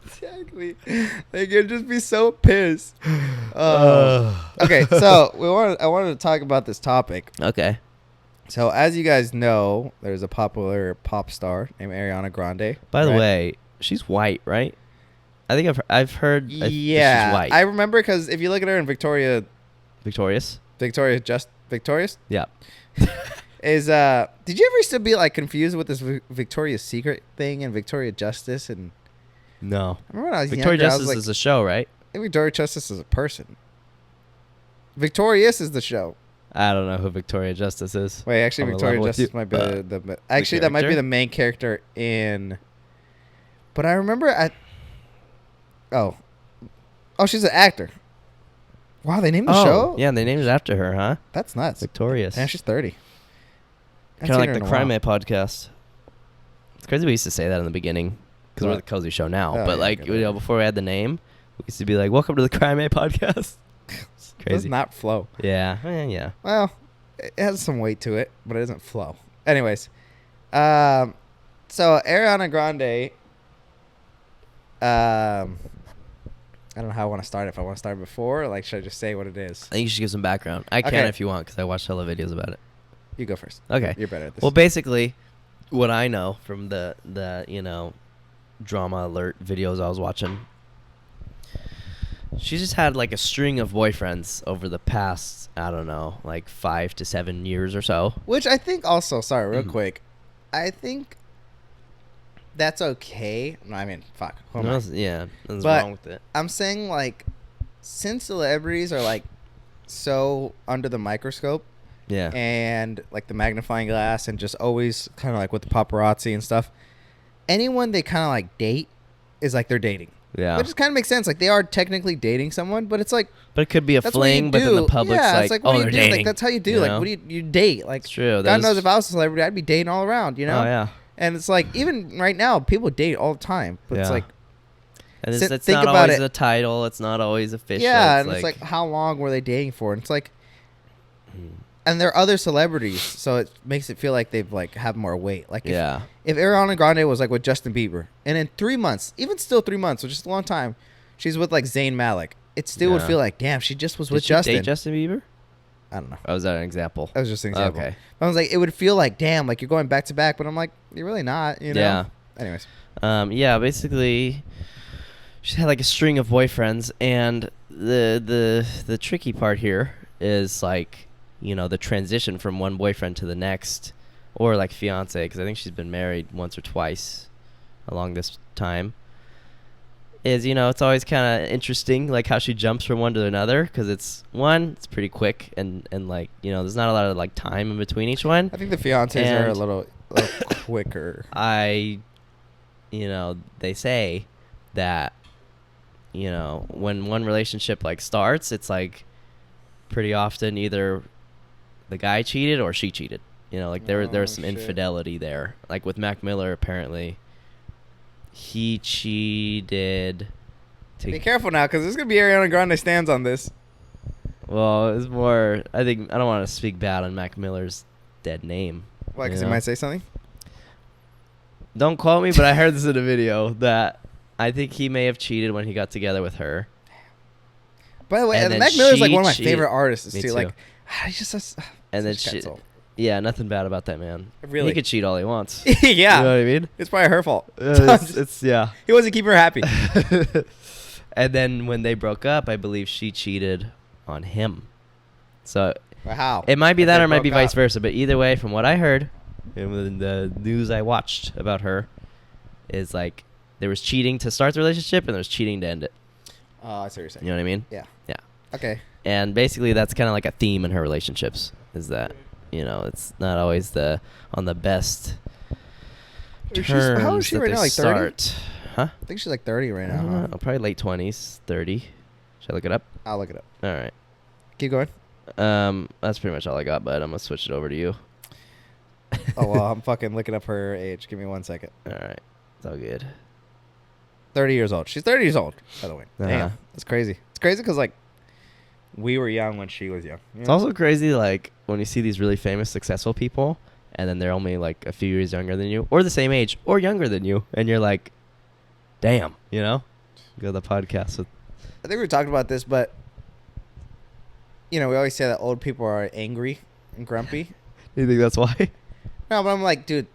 Exactly. Like, you'd just be so pissed. Okay, so I wanted to talk about this topic. Okay. So, as you guys know, there's a popular pop star named Ariana Grande. By the right? way, she's white, right? I think I've heard. That Yeah, she's white. I remember because if you look at her in Victorious, Yeah. is did you ever used to be like confused with this Victoria's Secret thing and Victoria Justice? And No. I remember when I was Victoria younger, I Justice was like, is a show, right? I think Victoria Justice is a person. Victorious is the show. I don't know who Victoria Justice is. Wait, actually, I'm in Victoria love with Justice you. might be actually that might be character? the main character in. But I remember she's an actor. Wow, they named the show. Yeah, they named it after her, huh? That's nuts. Victorious. Man, she's 30. Kind of like the Crime May podcast. It's crazy we used to say that in the beginning because we're What? the cozy show now. Oh, but yeah, like, good you know, idea. before we had the name, we used to be like, "Welcome to the Crime May podcast." It's Does crazy. not flow. Yeah. Yeah. Well, it has some weight to it, but it doesn't flow. Anyways, so Ariana Grande. I don't know how I want to start. If I want to start before, or like, should I just say what it is? I think you should give some background. I can Okay. if you want because I watched hella videos about it. You go first. Okay. You're better at this. Well, basically, what I know from the drama alert videos I was watching, she just had like a string of boyfriends over the past, I don't know, like 5 to 7 years or so. Which I think also, sorry, real Mhm. quick, I think that's okay. No, I mean, fuck. Who am I? Yeah, nothing's But- wrong with it. I'm saying, like, since celebrities are, like, so under the microscope Yeah. and, like, the magnifying glass and just always kind of, like, with the paparazzi and stuff, anyone they kind of, like, date is, like, they're dating. Yeah. Which just kind of makes sense. Like, they are technically dating someone, but it's, like, But it could be a that's what you fling, but then the do. public's yeah, like, it's like, "Oh, what do they're you do? dating." Like, that's how you do. You Like, know? what do you date? Like, It's true. God knows if I was a celebrity, I'd be dating all around, you know? Oh, yeah. And it's like, even right now, people date all the time. But it's Yeah. like, And Sit- it's think not about always it. a title. It's not always official. yeah, and it's like, how long were they dating for? And it's like, And they're other celebrities, so it makes it feel like they've like have more weight. Like if Ariana Grande was like with Justin Bieber, and in 3 months, even still 3 months, which is a long time, she's with like Zayn Malik, it still would feel like, damn, she just was with Justin. Did she date Justin Bieber? I don't know. Oh, was that an example? That was just an example. Okay. I was like, it would feel like, damn, like you're going back to back, but I'm like, you're really not, you know? Yeah. Anyways. Basically, she had like a string of boyfriends, and the tricky part here is like, the transition from one boyfriend to the next, or like fiance, because I think she's been married once or twice along this time. Is it's always kind of interesting, like how she jumps from one to another, because it's pretty quick, and like there's not a lot of like time in between each one. I think the fiancés are a little quicker. They say that when one relationship like starts, it's like pretty often either the guy cheated or she cheated. There was some infidelity there. Like with Mac Miller, apparently he cheated. Be careful now, because there's gonna be Ariana Grande stands on this. Well, it's more. I don't want to speak bad on Mac Miller's dead name. Why? Because he might say something. Don't quote me, but I heard this in a video that I think he may have cheated when he got together with her. By the way, And then Mac Miller's like she one of my cheated. favorite artists Me too. too. Like, he's just And then such a cat's yeah, nothing bad about that man. Really? He could cheat all he wants. yeah. You know what I mean? It's probably her fault. It's yeah. He wasn't keeping her happy. And then when they broke up, I believe she cheated on him. So Wow. it might be If that, they or it might be broke vice up. versa. But either way, from what I heard in the news I watched about her, is like there was cheating to start the relationship and there was cheating to end it. Oh, I see what you're saying. You know what I mean? Yeah. Yeah. Okay. And basically, that's kind of like a theme in her relationships. Is that it's not always on the best terms. How old is she that right they now? Like 30? start. Huh? I think she's like 30 right I now. don't Huh? know, probably late 20s, 30. Should I look it up? I'll look it up. All right. Keep going. That's pretty much all I got, bud. I'm gonna switch it over to you. Oh well, I'm fucking looking up her age. Give me 1 second. All right. It's all good. 30 years old. She's 30 years old, by the way. Uh-huh. Damn, that's crazy. It's crazy because like we were young when she was young. You It's know? also crazy, like when you see these really famous, successful people, and then they're only like a few years younger than you, or the same age, or younger than you, and you're like, damn, Go to the podcast with. I think we were talking about this, but we always say that old people are angry and grumpy. Do you think that's why? No, but I'm like, dude,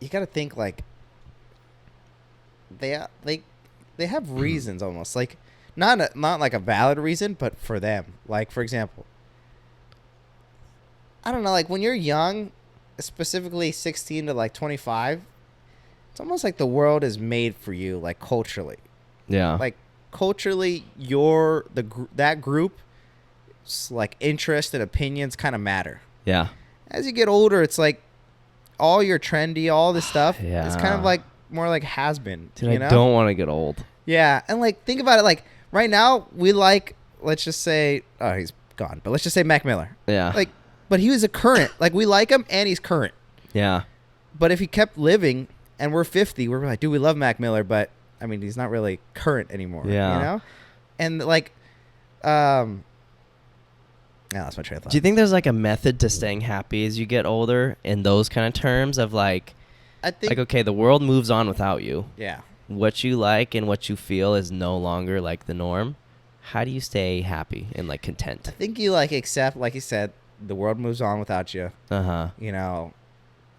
you got to think like they have reasons almost, like not like a valid reason, but for them. Like, for example, I don't know, like when you're young, specifically 16 to like 25, it's almost like the world is made for you, like culturally. Yeah. Like culturally, that group, like interest and opinions kind of matter. Yeah. As you get older, it's like all your trendy, all this stuff. Yeah. It's kind of like more like has been. Dude, I don't want to get old. Yeah, and like think about it. Like right now, we like, let's just say, oh, he's gone, but let's just say Mac Miller. Yeah. Like, but he was a current. Like we like him, and he's current. Yeah. But if he kept living, and we're 50, we're like, dude, we love Mac Miller, but I mean, he's not really current anymore. Yeah. And like, yeah, that's my train of thought. Do you think there's like a method to staying happy as you get older in those kind of terms of like, I think, like, okay, the world moves on without you. yeah. What you like and what you feel is no longer like the norm. How do you stay happy and like content? I think you like accept, like you said, the world moves on without you. Uh-huh.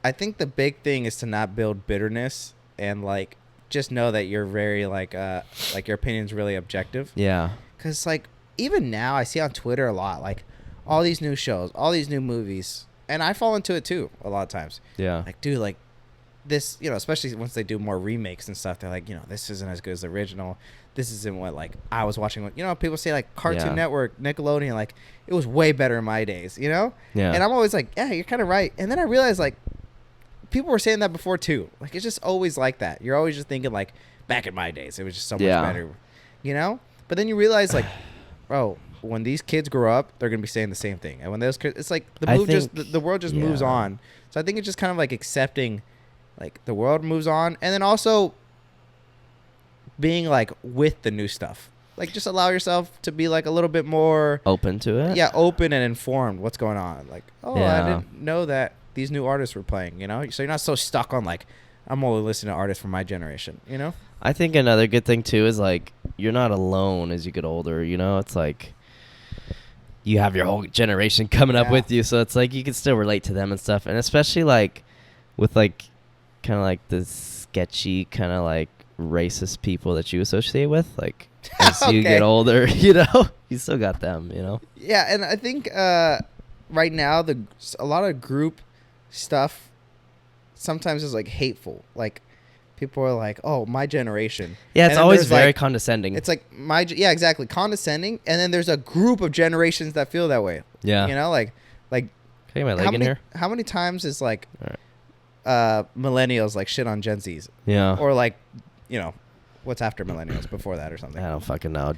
I think the big thing is to not build bitterness and like just know that you're very like your opinion's really objective. Yeah. Cause like even now I see on Twitter a lot like all these new shows, all these new movies, and I fall into it too a lot of times. Yeah. Like, dude, like this, especially once they do more remakes and stuff, they're like, this isn't as good as the original. This isn't what like I was watching. People say like Cartoon Yeah. Network, Nickelodeon, like it was way better in my days, Yeah. And I'm always like, yeah, you're kind of right. And then I realized like people were saying that before too. Like it's just always like that. You're always just thinking like back in my days, it was just so much better, But then you realize like, bro, when these kids grow up, they're gonna be saying the same thing. And when those kids, it's like the world just moves on. So I think it's just kind of like accepting, like the world moves on, and then also being like with the new stuff. Like, just allow yourself to be like a little bit more open to it. Yeah, open and informed. What's going on? Like, I Yeah. didn't know that these new artists were playing. You know, so you're not so stuck on like, I'm only listening to artists from my generation. You know. I think another good thing too is like you're not alone as you get older. You know, it's like you have your whole generation coming up with you, so it's like you can still relate to them and stuff. And especially like with like kind of like the sketchy kind of like racist people that you associate with, like as you get older, you know, you still got them, you know. Yeah, and I think right now a lot of group stuff sometimes is like hateful. Like people are like, "Oh, my generation." Yeah, it's always very condescending. It's like exactly, condescending. And then there's a group of generations that feel that way. Yeah, you know, like. Can I get my leg in here? How many times is like millennials like shit on Gen Zs? Yeah, or like, you know, what's after millennials before that or something? I don't fucking know.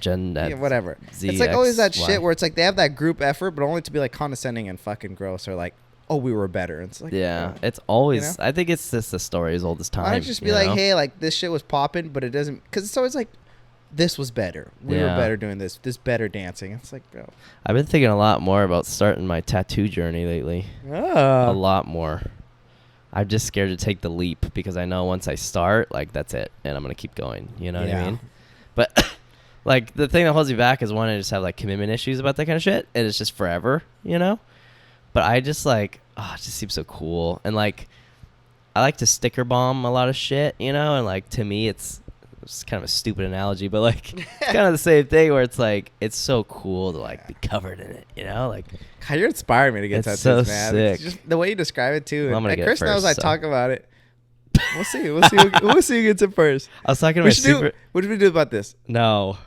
Whatever. Z, it's like always that Y. shit where it's like they have that group effort, but only to be like condescending and fucking gross, or like, oh, we were better. And it's like, yeah, it's always. You know? I think it's just the story as old as time. Why don't you just be like, hey, like this shit was popping, but it doesn't, because it's always like, this was better. We were better doing this better dancing. It's like, bro. I've been thinking a lot more about starting my tattoo journey lately. A lot more. I'm just scared to take the leap because I know once I start, like that's it, and I'm gonna keep going. You know what I mean? But like the thing that holds me back is one, I just have like commitment issues about that kind of shit, and it's just forever, you know. But I just like, it just seems so cool, and like I like to sticker bomb a lot of shit, you know, and like to me it's kind of a stupid analogy, but like it's kind of the same thing where it's like it's so cool to like be covered in it, you know, like. God, you're inspiring me to get tattoos, so man. sick. It's just the way you describe it too. Well, and Chris knows I talk about it. We'll see. We'll see who gets it first. I was talking about what should we do about this? No,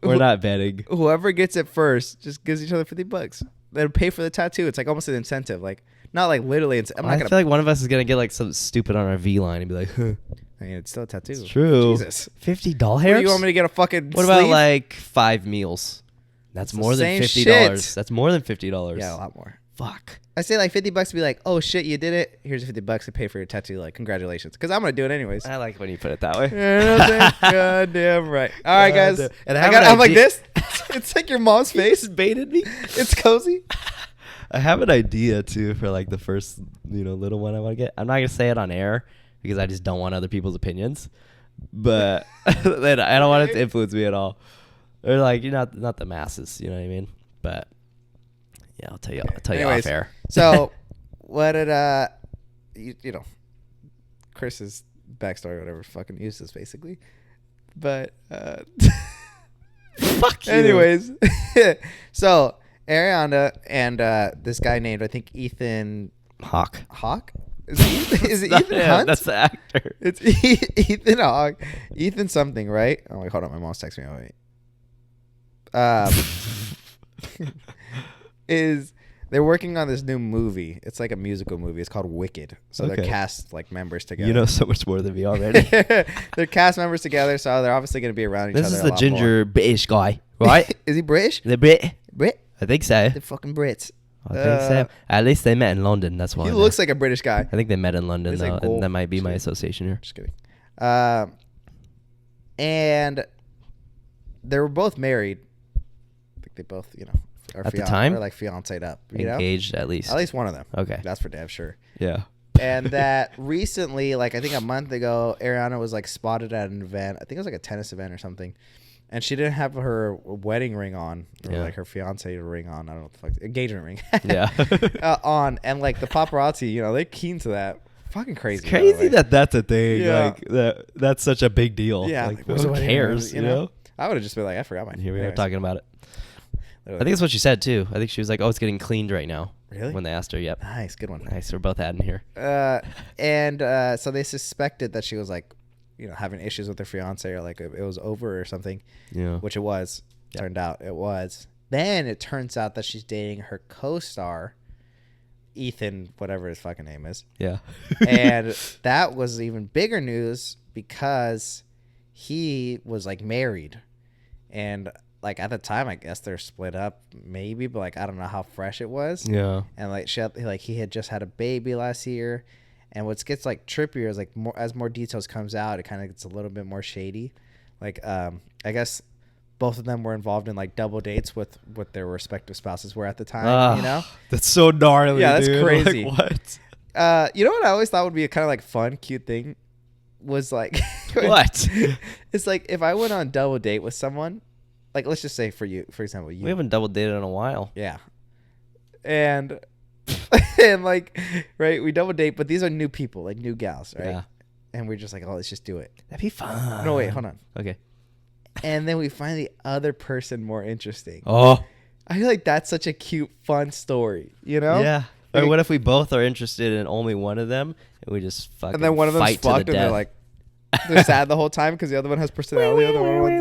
we're not betting. Whoever gets it first just gives each other $50. They'll pay for the tattoo. It's like almost an incentive. Like not like literally. I feel like one of us is gonna get like something stupid on our V line and be like, huh. I mean, it's still a tattoo. It's true. Jesus. $50. What, do you want me to get a fucking What sleeve? about like 5 meals? That's more than $50. That's more than $50. Yeah, a lot more. Fuck. I say like $50 to be like, oh shit, you did it. Here's $50 to pay for your tattoo. Like, congratulations, because I'm gonna do it anyways. I like when you put it that way. You know what I'm saying? God damn right. All right, guys. And I'm like this. It's like your mom's face. Baited me. It's cozy. I have an idea too for like the first, little one I want to get. I'm not gonna say it on air because I just don't want other people's opinions. But I don't want it to influence me at all. Or like not the masses, you know what I mean? But yeah, I'll tell you off air. So what did Chris's backstory, whatever, fucking useless basically. But fuck you. Anyways, so Ariana and this guy named, I think, Ethan Hawke. Hawke? Is it Ethan Hunt? That's the actor. It's Ethan Hawke. Ethan something, right? Oh wait, hold on, my mom's texting me. Wait. They're working on this new movie. It's like a musical movie. It's called Wicked. So they're cast like members together. You know so much more than me already. They're cast members together, so they're obviously going to be around each other. This is the ginger British guy, right? Is he British? The Brit. Brit? I think so. The fucking Brits. I think so. At least they met in London. That's why. He looks like a British guy. I think they met in London, though. Like And that might be my association here. Just kidding. And they were both married. I think they both, are at the time, or like fiancéed up, engaged at least. At least one of them. Okay, that's for damn sure. Yeah. And that recently, like I think a month ago, Ariana was like spotted at an event. I think it was like a tennis event or something, and she didn't have her wedding ring on, or like her fiancé ring on. I don't know what the fuck, engagement ring. Yeah. On, and like the paparazzi, they're keen to that. Fucking crazy. It's crazy that's a thing. Yeah. Like that's such a big deal. Yeah. Like, who cares? You know. I would have just been like, I forgot mine. Here we are talking about it. Literally. I think that's what she said too. I think she was like, "Oh, it's getting cleaned right now." Really? When they asked her, yep. Nice, good one. Nice. We're both adding here. And so they suspected that she was like, having issues with her fiance, or like it was over or something. Yeah. Which it was. Yep. Turned out it was. Then it turns out that she's dating her co-star, Ethan, whatever his fucking name is. Yeah. And that was even bigger news because he was like married, and like at the time, I guess they're split up, maybe, but like I don't know how fresh it was. Yeah. And like he had just had a baby last year, and what gets like trippier is like as more details comes out, it kind of gets a little bit more shady. Like I guess both of them were involved in like double dates with what their respective spouses were at the time. You know, that's so gnarly. Yeah, that's dude. crazy. Like, what? You know what I always thought would be a kind of like fun, cute thing was like What? It's like if I went on double date with someone, like let's just say for example, you. We haven't double dated in a while. Yeah. And and like right, we double date, but these are new people, like new gals, right? Yeah. And we're just like, oh, let's just do it. That'd be fun. No, wait, hold on. Okay. And then we find the other person more interesting. Oh. I feel like that's such a cute, fun story, you know? Yeah. Like, Or what if we both are interested in only one of them and we just fucking and then one of them's fight to the fucked and they're death? like, they're sad the whole time because the other one has personality. The other one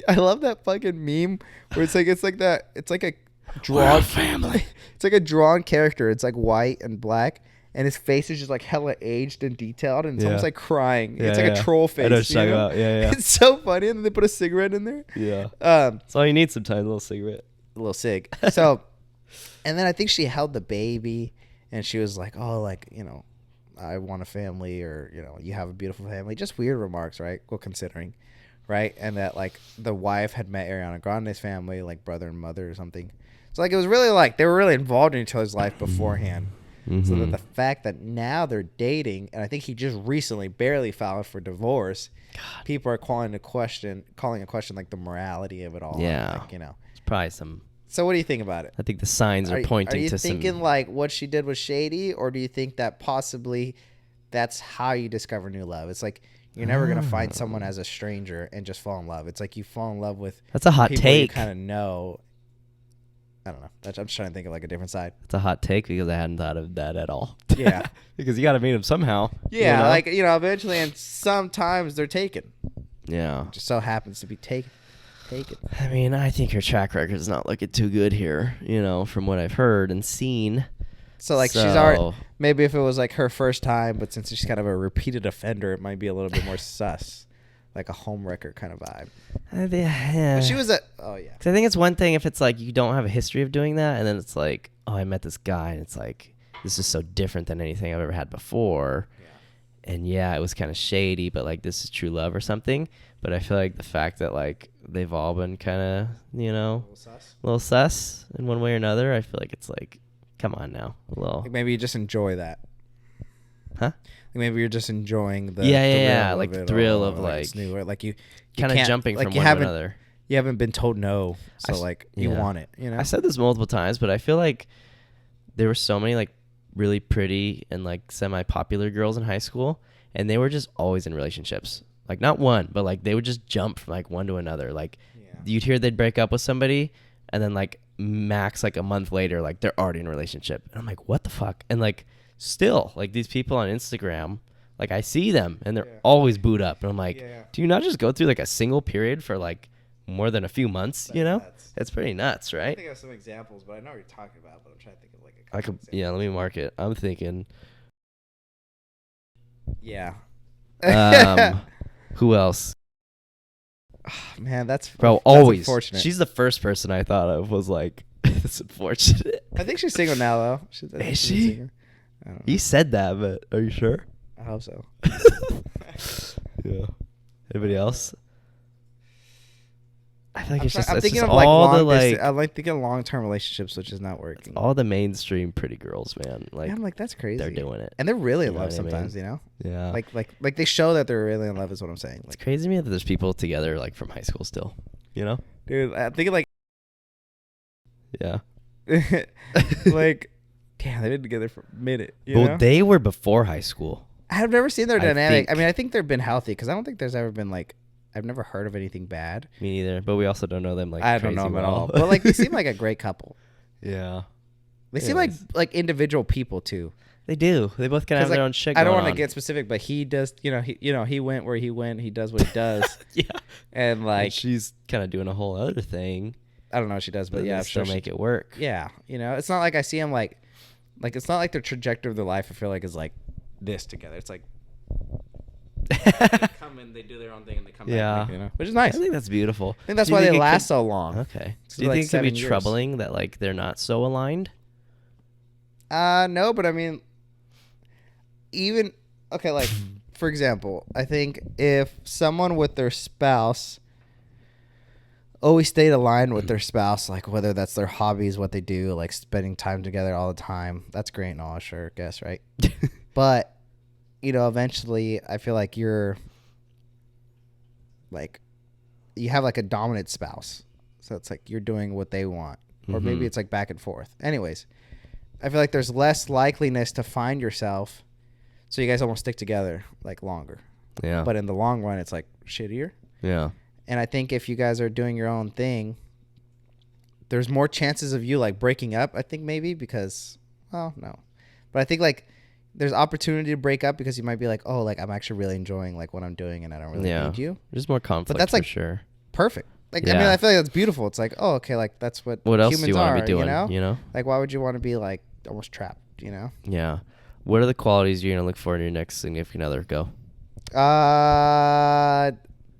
I love that fucking meme where it's like that. It's like a drawn family. It's like a drawn character. It's like white and black, and his face is just like hella aged and detailed, and it's almost like crying. Yeah, it's like a troll face. I know what you're talking about. Yeah. It's so funny, and then they put a cigarette in there. Yeah. Um, That's all you need sometimes, a little cigarette. a little cig. So, and then I think she held the baby, and she was like, "Oh, like I want a family, or you have a beautiful family." Just weird remarks, right? Well, considering, right? And that like the wife had met Ariana Grande's family, like brother and mother or something. So like it was really like they were really involved in each other's life beforehand. So that the fact that now they're dating, and I think he just recently barely filed for divorce, people are calling a question like the morality of it all. Yeah. Like, It's probably some. So what do you think about it? I think the signs are pointing you to thinking some. like what she did was shady, or do you think that possibly that's how you discover new love? It's like you're never gonna find someone as a stranger and just fall in love. It's like you fall in love with That's a hot people take. you kind of know. I don't know. I'm just trying to think of like a different side. It's a hot take because I hadn't thought of that at all. Yeah. Because you got to meet them somehow. Yeah, like eventually, and sometimes they're taken. Yeah. Just so happens to be taken. I mean, I think her track record is not looking too good here, from what I've heard and seen. So like she's already, maybe if it was like her first time, but since she's kind of a repeated offender, it might be a little bit more sus, like a homewrecker kind of vibe. Yeah. But she was a Cause I think it's one thing if it's like you don't have a history of doing that, and then it's like, oh, I met this guy, and it's like, this is so different than anything I've ever had before. Yeah. And yeah, it was kind of shady, but like this is true love or something. But I feel like the fact that like they've all been kind of, a little sus in one way or another, I feel like it's like, come on now, a little. Like maybe you just enjoy that. Huh? Like maybe you're just enjoying the thrill like the thrill of like like it's new, or like you kind of can't- jumping like from you one to haven't another. you haven't been told no, so like you yeah. want it. I said this multiple times, but I feel like there were so many like really pretty and like semi-popular girls in high school, and they were just always in relationships. Like not one, but like they would just jump from like one to another. Like you'd hear they'd break up with somebody, and then like max like a month later, like they're already in a relationship. And I'm like, what the fuck? And like still like these people on Instagram, like I see them and they're always booed up, and I'm like, do you not just go through like a single period for like more than a few months? It's pretty nuts, right? I think of some examples, but I know what you're talking about. But I'm trying to think of like a couple examples. Yeah, let me mark it. I'm thinking. Yeah. Who else? Man, that's Always. unfortunate. She's the first person I thought of was like, it's unfortunate. I think she's single now, though. Is she? Single. I don't know. He said that, but are you sure? I hope so. Yeah. Anybody else? I feel like I'm thinking of like thinking of long-term relationships, which is not working. all the mainstream pretty girls, man. Like Yeah, I'm like, that's crazy. they're doing it. And they're really in You know love what I mean? sometimes, Yeah. Like they show that they're really in love is what I'm saying. It's Like, crazy to me that there's people together like from high school still. dude, I'm thinking like Yeah. like damn, they've been together for a minute, Well, they were before high school. I've never seen their I dynamic. think- I mean, I think they've been healthy because I don't think there's ever been like I've never heard of anything bad. Me neither. But we also don't know them like I don't know crazy them at well. all. But like they seem like a great couple. Yeah. They seem like Anyways. individual people too. They do. They both kind of have Like, their own shit I going don't want to on. get specific, but he does. He went where he went. He does what he does. Yeah. And And like she's kind of doing a whole other thing. I don't know what she does, but But yeah, they I'm still sure make it work. Yeah, it's not like I see him like it's not like their trajectory of their life. I feel like is like this together. It's like they come in, they do their own thing, and they come Yeah. back. Which is nice. I think that's beautiful. I think that's Do you why they think it last could- so long. Okay. It's Do you like think it could be 7 years. troubling that like they're not so aligned? No, but I mean, even okay, like for example, I think if someone with their spouse always stayed aligned with their spouse, like whether that's their hobbies, what they do, like spending time together all the time, that's great and all, sure, guess, right? But, you know, eventually I feel like you're like, you have like a dominant spouse. So it's like you're doing what they want. Or maybe it's like back and forth. Anyways, I feel like there's less likeliness to find yourself. So you guys almost stick together like longer. Yeah. But in the long run, it's like shittier. Yeah. And I think if you guys are doing your own thing, there's more chances of you like breaking up, I think maybe because, well, no. But I think like there's opportunity to break up because you might be like, oh, like I'm actually really enjoying like what I'm doing and I don't really need you. There's more conflict, but that's like for sure. Perfect. Like, I mean, I feel like that's beautiful. It's like, oh, okay, like that's what else humans do you want to are, be doing, you know? Like, why would you want to be like almost trapped, you know? Yeah. What are the qualities you're going to look for in your next significant other? Go.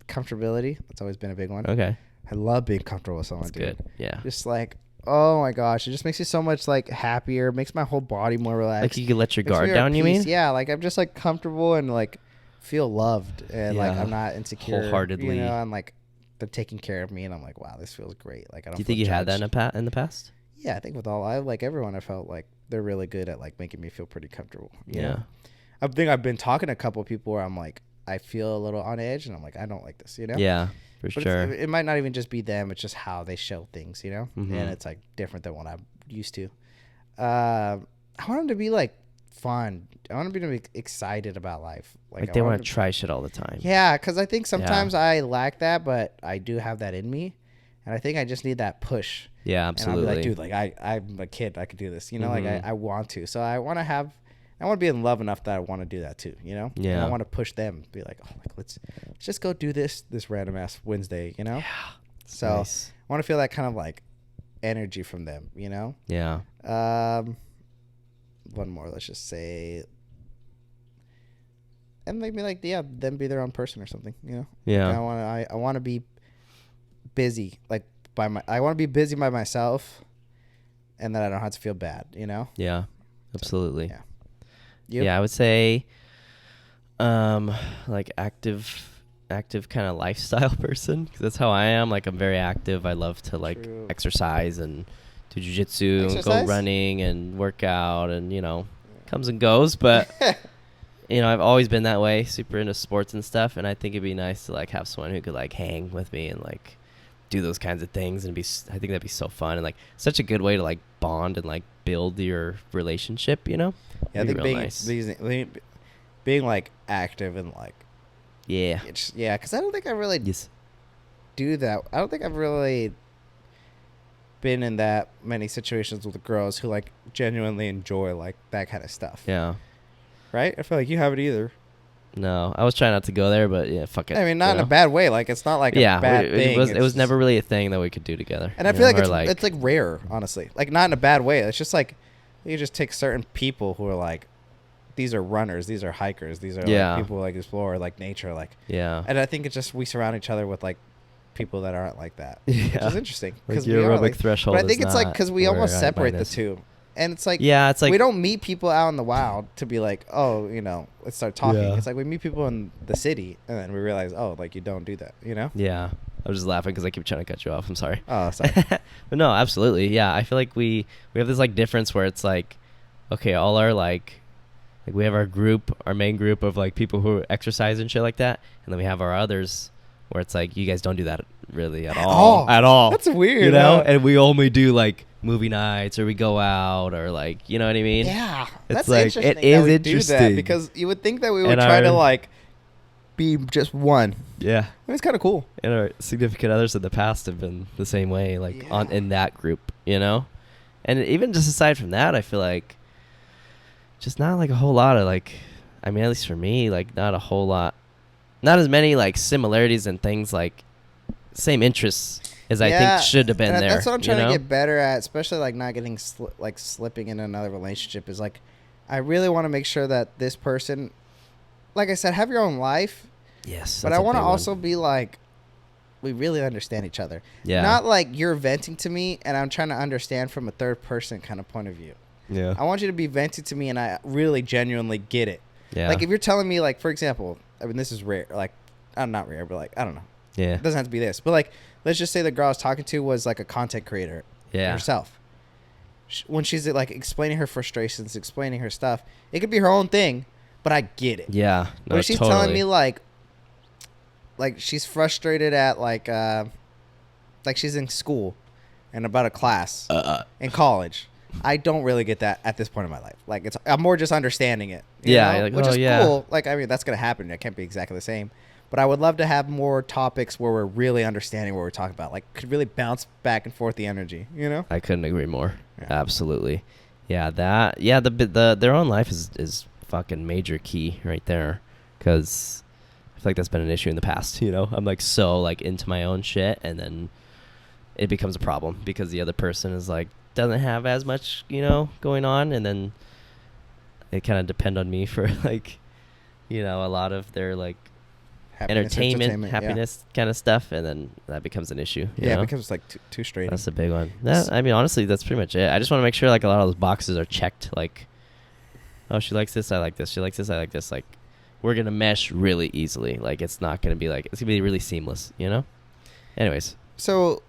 Comfortability. That's always been a big one. Okay. I love being comfortable with someone, That's dude. good. Yeah. Just like, oh my gosh, it just makes you so much like happier. Makes my whole body more relaxed. Like you could let your Makes me guard at down, you peace. mean? Yeah, like I'm just like comfortable and like feel loved and like Yeah. I'm not insecure. Wholeheartedly. You know, I'm like they're taking care of me and I'm like, wow, this feels great. Like I don't. Do you think you had that in the past? Yeah, I think with like everyone, I felt like they're really good at like making me feel pretty comfortable. You know? I think I've been talking to a couple of people where I'm like, I feel a little on edge and I'm like, I don't like this, you know? Yeah, for But sure. it might not even just be them. It's just how they show things, you know? Mhm. And it's like different than what I'm used to. I want them to be like fun. I want them to be excited about life. Like they want to try shit all the time. Yeah, because I think sometimes I lack that, but I do have that in me. And I think I just need that push. Yeah, absolutely. And I'll be like, dude, like I'm a kid. I could do this. You know, like I want to. So I want to be in love enough that I want to do that too, you know? Yeah. And I want to push them, be like, oh, like let's just go do this random ass Wednesday, you know? Yeah. So Nice. I want to feel that kind of like energy from them, you know? Yeah. One more, let's just say, and maybe like, yeah, them be their own person or something, you know? Yeah. Like I want to be busy, like I want to be busy by myself and that I don't have to feel bad, you know? Yeah. Absolutely. So, yeah. You? Yeah, I would say like active kind of lifestyle person, because that's how I am. Like I'm very active. I love to like exercise and do jiu-jitsu and go running and work out and, you know, comes and goes. But, you know, I've always been that way, super into sports and stuff. And I think it'd be nice to like have someone who could like hang with me and like do those kinds of things. And I think that'd be so fun and like such a good way to like bond and like build your relationship, you know? Yeah, I think nice. being like active and like Yeah. because I don't think I really do that. I don't think I've really been in that many situations with girls who like genuinely enjoy like that kind of stuff. Yeah. Right? I feel like you haven't either. No, I was trying not to go there, but yeah, fuck it. I mean, not in a bad way. Like it's not like a bad thing. It was never really a thing that we could do together. And I feel like it's like rare, honestly. Like not in a bad way. It's just like you just take certain people who are like, these are runners, these are hikers, these are like people who like explore like nature, like And I think it's just we surround each other with like people that aren't like that, which is interesting because like your aerobic threshold. But I think it's like because we almost separate the two, and it's like it's like we don't meet people out in the wild to be like, oh, you know, let's start talking. It's like we meet people in the city, and then we realize, oh, like you don't do that, you know? Yeah. I was just laughing because I keep trying to cut you off. I'm sorry. Oh, sorry. But no, absolutely. Yeah, I feel like we have this like difference where it's like, okay, all our like we have our main group of like people who exercise and shit like that, and then we have our others where it's like you guys don't do that really at all. That's weird, you know. And we only do like movie nights or we go out or like, you know what I mean? Yeah, it's that's like interesting. it is interesting because you would think that we would try to like be just one. Yeah, it's kind of cool. And our significant others in the past have been the same way, like in that group, you know. And even just aside from that, I feel like just not like a whole lot of like, I mean, at least for me, like not a whole lot, not as many like similarities and things like same interests as I think should have been there. That's what I'm trying to get better at, especially like not getting slipping in another relationship is like, I really want to make sure that this person, like I said, have your own life. Yes. But I want to also be like, we really understand each other. Yeah. Not like you're venting to me and I'm trying to understand from a third person kind of point of view. Yeah. I want you to be venting to me and I really genuinely get it. Yeah. Like if you're telling me, like, for example, I mean, this is rare. Like, not rare, but like, I don't know. Yeah. It doesn't have to be this, but like, let's just say the girl I was talking to was like a content creator herself. When she's like explaining her frustrations, explaining her stuff, it could be her own thing, but I get it. Yeah. No, But she's telling me like she's frustrated at like she's in school and about a class in college. I don't really get that at this point in my life. Like I'm more just understanding it. You know? Like, which is cool. Like, I mean, that's going to happen. It can't be exactly the same. But I would love to have more topics where we're really understanding what we're talking about. Like, could really bounce back and forth the energy, you know? I couldn't agree more. Yeah. Absolutely. Yeah, their own life is fucking major key right there, because I feel like that's been an issue in the past, you know? I'm like so like into my own shit, and then it becomes a problem because the other person is like doesn't have as much, you know, going on, and then they kind of depend on me for like, you know, a lot of their like entertainment, happiness kind of stuff, and then that becomes an issue. You know? It becomes like too straight. That's a big one. I mean, honestly, that's pretty much it. I just want to make sure like a lot of those boxes are checked. Like, oh, she likes this, I like this. She likes this, I like this. Like, we're gonna mesh really easily. Like, it's not gonna be like, it's gonna be really seamless. You know. Anyways. So,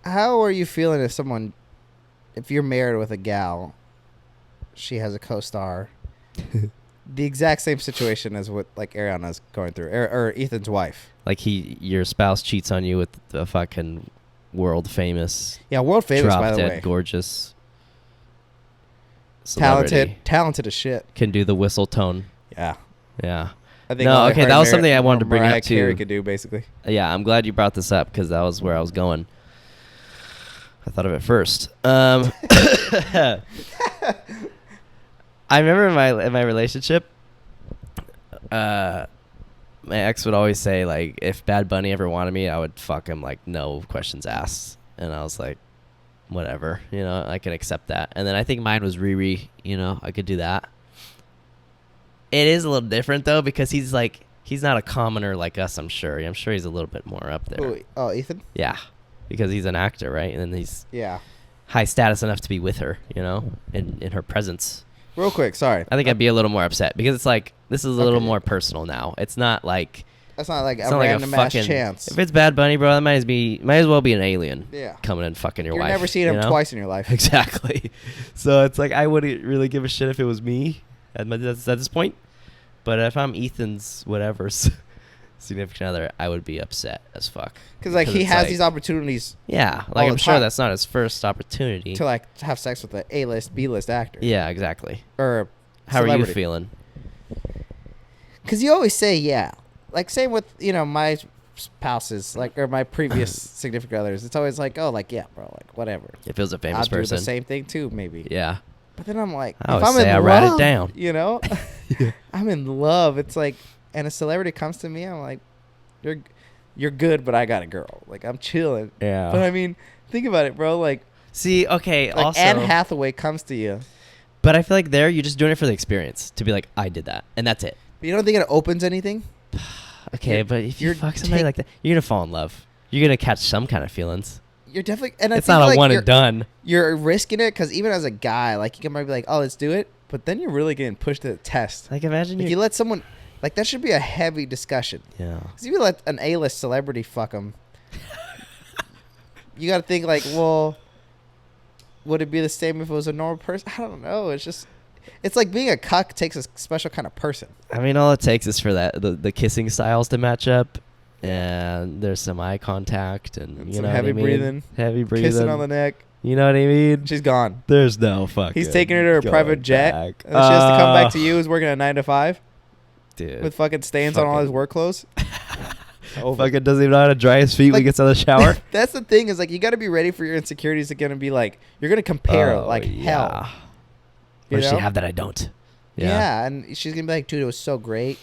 how are you feeling if you're married with a gal, she has a co-star, the exact same situation as what like Ariana's going through, or Ethan's wife. Like your spouse cheats on you with a fucking world famous. Yeah, world famous, by the way. Drop-dead gorgeous celebrity. Talented as shit. Can do the whistle tone. Yeah. Yeah. I think no, okay, that was something I wanted to bring up too. Carey could do basically. Yeah, I'm glad you brought this up because that was where I was going. I thought of it first. I remember in my relationship, my ex would always say like, if Bad Bunny ever wanted me, I would fuck him like no questions asked, and I was like, whatever, you know, I can accept that. And then I think mine was Riri, you know, I could do that. It is a little different though because he's not a commoner like us. I'm sure he's a little bit more up there. Oh, Ethan. Yeah. Because he's an actor, right? And he's high status enough to be with her, you know, in her presence. Real quick, sorry. I think I'd be a little more upset because it's like this is a little more personal now. It's not like that's not like a random ass chance. If it's Bad Bunny, bro, that might as well be an alien. Yeah. Coming and fucking your You're wife. You're never seen him twice in your life. Exactly. So it's like I wouldn't really give a shit if it was me at this point. But if I'm Ethan's whatever's significant other, I would be upset as fuck. Because like he has these opportunities. Yeah, like I'm sure that's not his first opportunity to like have sex with an A-list, B-list actor. Yeah, exactly. Or how are you feeling? Because you always say yeah. Like same with my spouses, like or my previous significant others. It's always like, oh, like yeah, bro, like whatever. If it was a famous person, do the same thing too, maybe. Yeah. But then I'm like, if I'm in love, write it down. You know, I'm in love. It's like. And a celebrity comes to me, I'm like, you're good, but I got a girl. Like, I'm chilling. Yeah. But, I mean, think about it, bro. Like, see, okay, like also. Anne Hathaway comes to you. But I feel like you're just doing it for the experience. To be like, I did that. And that's it. But you don't think it opens anything? Okay, but if you fuck somebody like that, you're going to fall in love. You're going to catch some kind of feelings. You're definitely. And it's not a one and done. You're risking it because even as a guy, like, you can might be like, oh, let's do it. But then you're really getting pushed to the test. Like, imagine you let someone. Like, that should be a heavy discussion. Yeah. Because if you let an A-list celebrity fuck them, you got to think, like, well, would it be the same if it was a normal person? I don't know. It's just, it's like being a cuck takes a special kind of person. I mean, all it takes is for the kissing styles to match up, and there's some eye contact, and you know heavy what I mean? breathing. Heavy breathing. Kissing on the neck. You know what I mean? She's gone. There's no fucking. He's taking her to a private jet, and she has to come back to you who's working a 9 to 5. Dude, with fucking stains on all his work clothes. Fucking doesn't even know how to dry his feet when he gets out of the shower. That's the thing is like you got to be ready for your insecurities. They're gonna be like you're gonna compare hell. What does she have that I don't? Yeah, and she's gonna be like, dude, it was so great.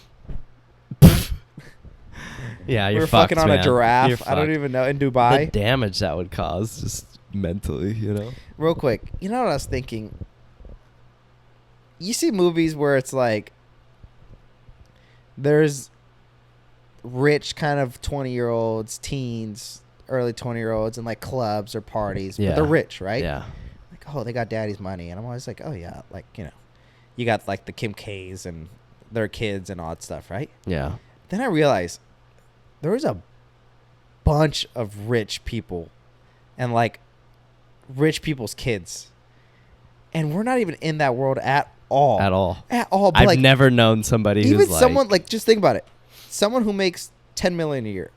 Yeah, you're we were fucked, fucking on man. a giraffe. I don't even know in Dubai. The damage that would cause, just mentally, you know. Real quick, you know what I was thinking? You see movies where it's like. There's rich kind of 20-year-olds, teens, early 20-year-olds in like clubs or parties. Yeah. But they're rich, right? Yeah. Like, oh, they got daddy's money. And I'm always like, oh, yeah. Like, you got like the Kim K's and their kids and all that stuff, right? Yeah. Then I realized there was a bunch of rich people and like rich people's kids, and we're not even in that world at all. At all. But I've like, never known somebody even who's someone like, just think about it. Someone who makes 10 million a year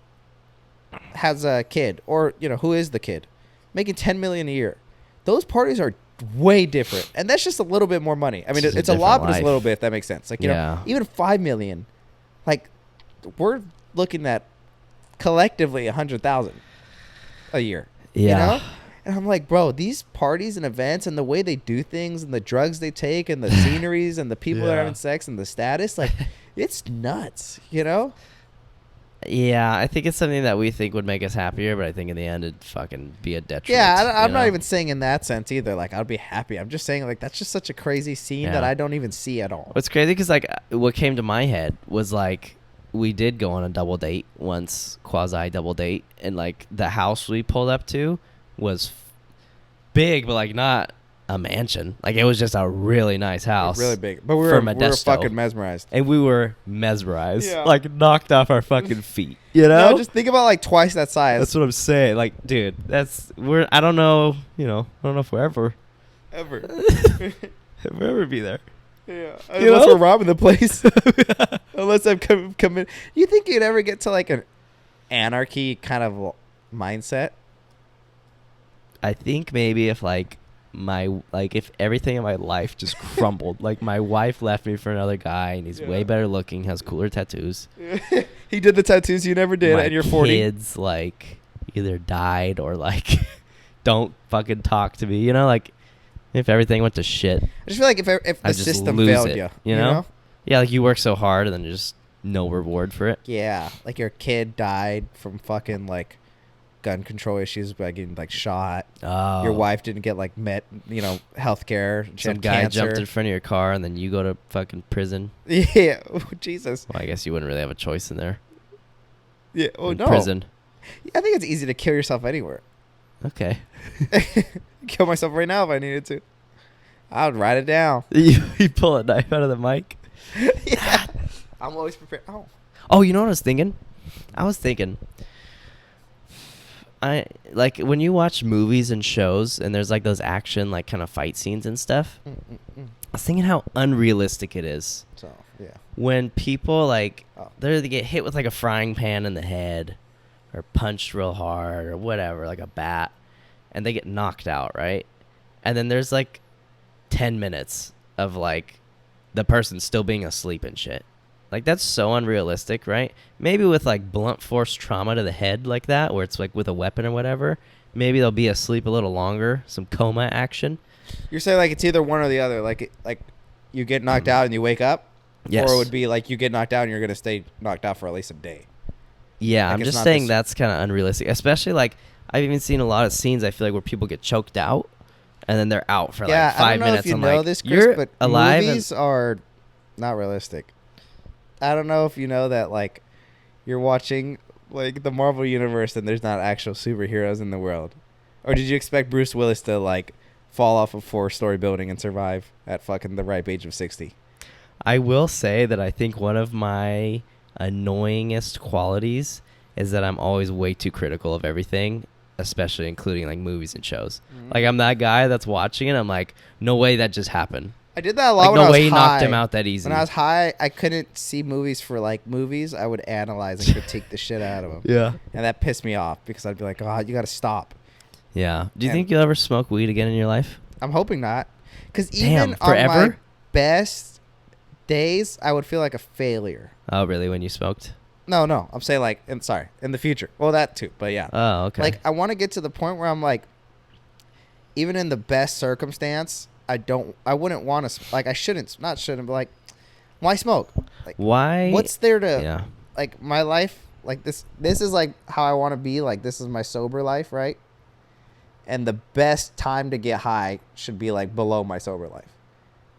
has a kid, or who is the kid making 10 million a year. Those parties are way different, and that's just a little bit more money. I mean, it's a lot, but it's a little bit, if that makes sense. Like, even 5 million, like, we're looking at collectively 100,000 a year. Yeah. And I'm like, bro, these parties and events and the way they do things and the drugs they take and the sceneries and the people that are having sex and the status, like, it's nuts, Yeah, I think it's something that we think would make us happier, but I think in the end it'd fucking be a detriment. Yeah, I'm not even saying in that sense either. Like, I'd be happy. I'm just saying, like, that's just such a crazy scene that I don't even see at all. What's crazy, because, like, what came to my head was, like, we did go on a double date once, quasi double date, and, like, the house we pulled up to was big, but, like, not a mansion. Like, it was just a really nice house. Really big. But we were fucking mesmerized. And we were mesmerized. Yeah. Like, knocked off our fucking feet. No, just think about, like, twice that size. That's what I'm saying. Like, dude, I don't know, I don't know if we'll ever be there. Yeah. Unless we're robbing the place. Unless I'm coming. You think you'd ever get to, like, an anarchy kind of mindset? I think maybe if, like, if everything in my life just crumbled, like, my wife left me for another guy and he's way better looking, has cooler tattoos. He did the tattoos you never did, and you're 40. My kids, like, either died or, like, don't fucking talk to me, like, if everything went to shit. I just feel like if the system failed you, you know? Yeah, like, you work so hard and then just no reward for it. Yeah, like your kid died from fucking, like, gun control issues by getting, like, shot. Oh. Your wife didn't get, like, healthcare. Some guy jumped in front of your car and then you go to fucking prison. Yeah. Oh, Jesus. Well, I guess you wouldn't really have a choice in there. Yeah. Oh, no. Prison. I think it's easy to kill yourself anywhere. Okay. Kill myself right now if I needed to. I would write it down. You pull a knife out of the mic? Yeah. I'm always prepared. Oh, you know what I was thinking? Like, when you watch movies and shows and there's, like, those action, like, kind of fight scenes and stuff, I was thinking how unrealistic it is. So, yeah. When people, like, they get hit with, like, a frying pan in the head or punched real hard or whatever, like a bat, and they get knocked out, right? And then there's, like, 10 minutes of, like, the person still being asleep and shit. Like, that's so unrealistic, right? Maybe with, like, blunt force trauma to the head like that, where it's, like, with a weapon or whatever, maybe they'll be asleep a little longer, some coma action. You're saying, like, it's either one or the other. Like you get knocked out and you wake up? Yes. Or it would be, like, you get knocked out and you're going to stay knocked out for at least a day? Yeah, like, I'm just saying that's kind of unrealistic. Especially, like, I've even seen a lot of scenes, I feel like, where people get choked out, and then they're out for, like, 5 minutes. I don't know if you know this, Chris, you're but alive movies are not realistic. I don't know if you know that, like, you're watching, like, the Marvel Universe and there's not actual superheroes in the world. Or did you expect Bruce Willis to, like, fall off a 4-story building and survive at fucking the ripe age of 60? I will say that I think one of my annoyingest qualities is that I'm always way too critical of everything, especially including, like, movies and shows. Mm-hmm. Like, I'm that guy that's watching it. I'm like, no way that just happened. I did that a lot like, when I was high. No way he knocked him out that easy. When I was high, I couldn't see movies for, like, movies. I would analyze and critique the shit out of them. Yeah. And that pissed me off because I'd be like, oh, you got to stop. Yeah. Do you think you'll ever smoke weed again in your life? I'm hoping not. Because even on my best days, I would feel like a failure. Oh, really? When you smoked? No. I'm saying, like, in the future. Well, that too, but yeah. Oh, okay. Like, I want to get to the point where I'm like, even in the best circumstance, I wouldn't want to, like, but, like, why smoke? Like, why? What's there to, like, my life, like, this is, like, how I want to be, like, this is my sober life, right? And the best time to get high should be, like, below my sober life.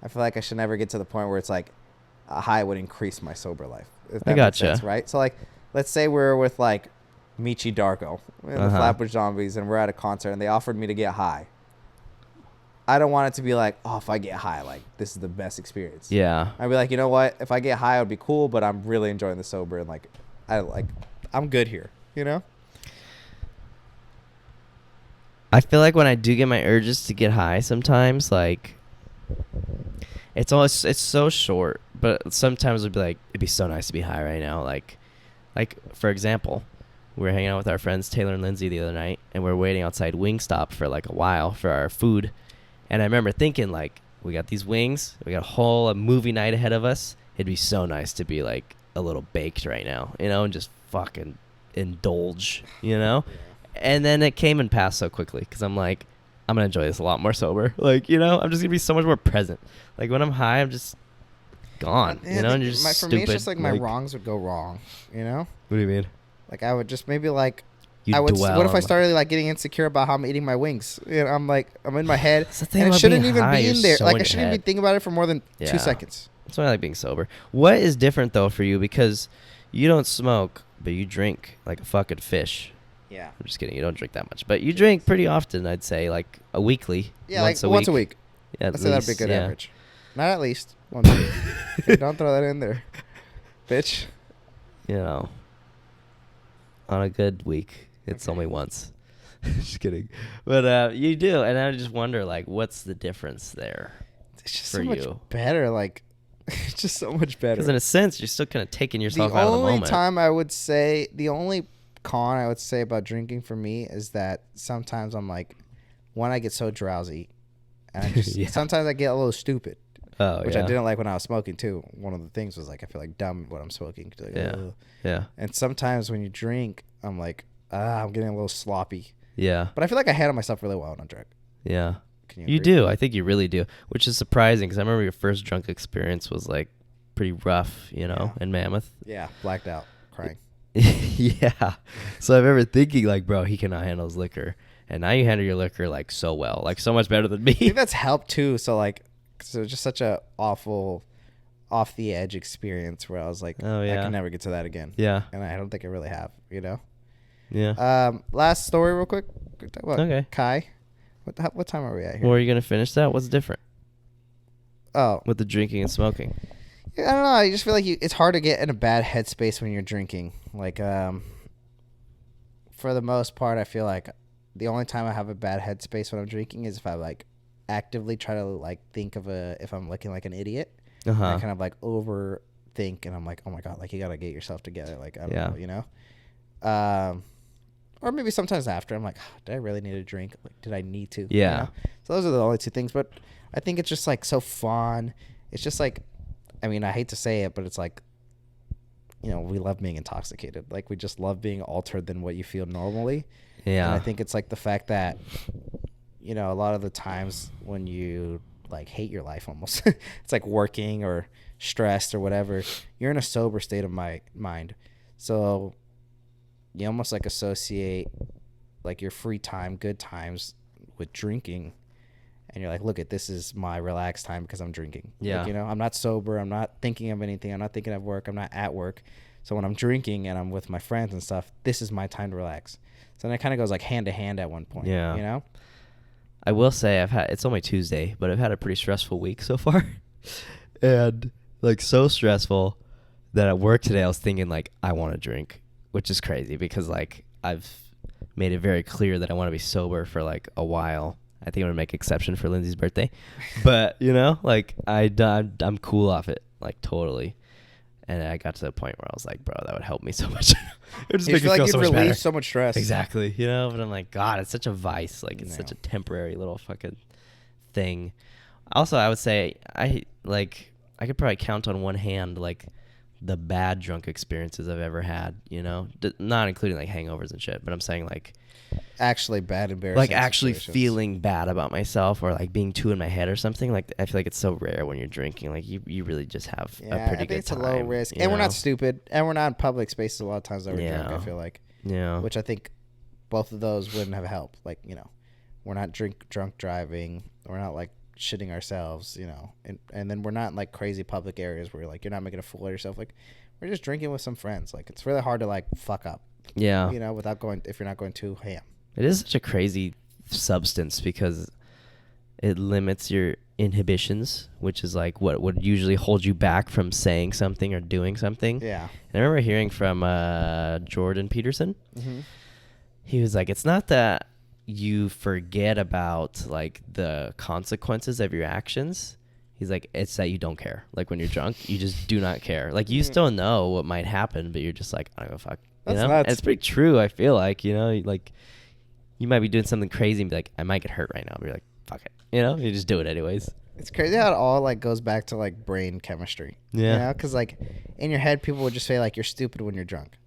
I feel like I should never get to the point where it's, like, a high would increase my sober life. If that makes sense, right? So, like, let's say we're with, like, Michi Darko and the Flatbush Zombies, and we're at a concert, and they offered me to get high. I don't want it to be like, oh, if I get high, like this is the best experience. Yeah. I'd be like, you know what? If I get high, it would be cool, but I'm really enjoying the sober and like, I'm good here. You know? I feel like when I do get my urges to get high, sometimes like it's so short, but sometimes it'd be like it'd be so nice to be high right now. Like for example, we were hanging out with our friends Taylor and Lindsay the other night, and we are waiting outside Wingstop for like a while for our food. And I remember thinking, like, we got these wings, we got a movie night ahead of us. It'd be so nice to be like a little baked right now, you know, and just fucking indulge, you know. And then it came and passed so quickly because I'm like, I'm gonna enjoy this a lot more sober. Like, you know, I'm just gonna be so much more present. Like when I'm high, I'm just gone, you know, and you're just for stupid. me, it's just like my wrongs would go wrong, you know. What do you mean? Like I would just maybe like. What if I started like getting insecure about how I'm eating my wings? You know, I'm in my head, and it shouldn't even high, be in there. so Like I shouldn't even be thinking about it for more than 2 seconds. That's why I like being sober. What is different though for you? Because you don't smoke, but you drink like a fucking fish. Yeah. I'm just kidding. You don't drink that much, but you drink pretty often. I'd say like a weekly. Yeah, once a week. Yeah, I'd say that'd be a good average. Not at least once a week. Okay, don't throw that in there, bitch. You know, on a good week. It's only once. Just kidding. But you do. And I just wonder, like, what's the difference there? It's just so much better. Like, it's just so much better. Because in a sense, you're still kind of taking yourself out of the moment. The only con I would say about drinking for me is that sometimes I'm like, when I get so drowsy, and I just, sometimes I get a little stupid. Which I didn't like when I was smoking too. One of the things was like, I feel like dumb when I'm smoking. Like, yeah. And sometimes when you drink, I'm like, I'm getting a little sloppy. Yeah. But I feel like I handle myself really well when I'm drunk. Yeah. You do. I think you really do, which is surprising because I remember your first drunk experience was like pretty rough, you know, in Mammoth. Yeah. Blacked out, crying. Yeah. So I remember thinking like, bro, he cannot handle his liquor. And now you handle your liquor like so well, like so much better than me. I think that's helped too. So just such a awful off the edge experience where I was like, I can never get to that again. Yeah. And I don't think I really have, you know? Yeah. Last story real quick. Okay. Kai. What time are we at here? Well, are you going to finish that? What's different? Oh. With the drinking and smoking. Yeah, I don't know. I just feel like it's hard to get in a bad headspace when you're drinking. Like, for the most part, I feel like the only time I have a bad headspace when I'm drinking is if I like actively try to like think of if I'm looking like an idiot. I kind of like overthink and I'm like, oh my God, like you got to get yourself together. Like, I don't know, you know? Or maybe sometimes after I'm like, did I really need a drink? Like, did I need to? Yeah. You know? So those are the only two things. But I think it's just like so fun. It's just like, I mean, I hate to say it, but it's like, you know, we love being intoxicated. Like we just love being altered than what you feel normally. Yeah. And I think it's like the fact that, you know, a lot of the times when you like hate your life almost, it's like working or stressed or whatever, you're in a sober state of mind. So you almost like associate like your free time, good times with drinking. And you're like, look at this is my relaxed time because I'm drinking. Yeah. Like, you know, I'm not sober. I'm not thinking of anything. I'm not thinking of work. I'm not at work. So when I'm drinking and I'm with my friends and stuff, this is my time to relax. So then it kind of goes like hand to hand at one point. Yeah. You know? I will say it's only Tuesday, but I've had a pretty stressful week so far. And like so stressful that at work today I was thinking like I want to drink, which is crazy because like I've made it very clear that I want to be sober for like a while. I think I'm gonna make exception for Lindsay's birthday, but you know, like I'm cool off it, like totally. And I got to the point where I was like, bro, that would help me so much. It would just make me feel so much better. So much stress. Exactly, you know. But I'm like, God, it's such a vice. Like it's such a temporary little fucking thing. Also, I would say I could probably count on one hand like the bad drunk experiences I've ever had. You know, not including like hangovers and shit. But I'm saying like. Actually bad, embarrassing. Like actually feeling bad about myself or like being too in my head or something. Like I feel like it's so rare when you're drinking. Like you really just have a pretty good time. It's a low risk, and we're not stupid, and we're not in public spaces a lot of times that we're drunk. I feel like, which I think both of those wouldn't have helped. Like you know, we're not drunk driving. We're not like shitting ourselves. You know, and then we're not in like crazy public areas where like you're not making a fool of yourself. Like we're just drinking with some friends. Like it's really hard to like fuck up. Yeah. You know, without going if you're not going too ham. It is such a crazy substance because it limits your inhibitions, which is like what would usually hold you back from saying something or doing something. Yeah. And I remember hearing from Jordan Peterson. Mm-hmm. He was like, it's not that you forget about like the consequences of your actions. He's like, it's that you don't care. Like when you're drunk, you just do not care. Like you still know what might happen, but you're just like, I don't give a fuck. You That's know? nuts. And it's pretty true. I feel like, like you might be doing something crazy and be like, I might get hurt right now. But you're like, fuck it. You just do it anyways. It's crazy how it all like goes back to like brain chemistry. Yeah. You know, because like in your head, people would just say like you're stupid when you're drunk,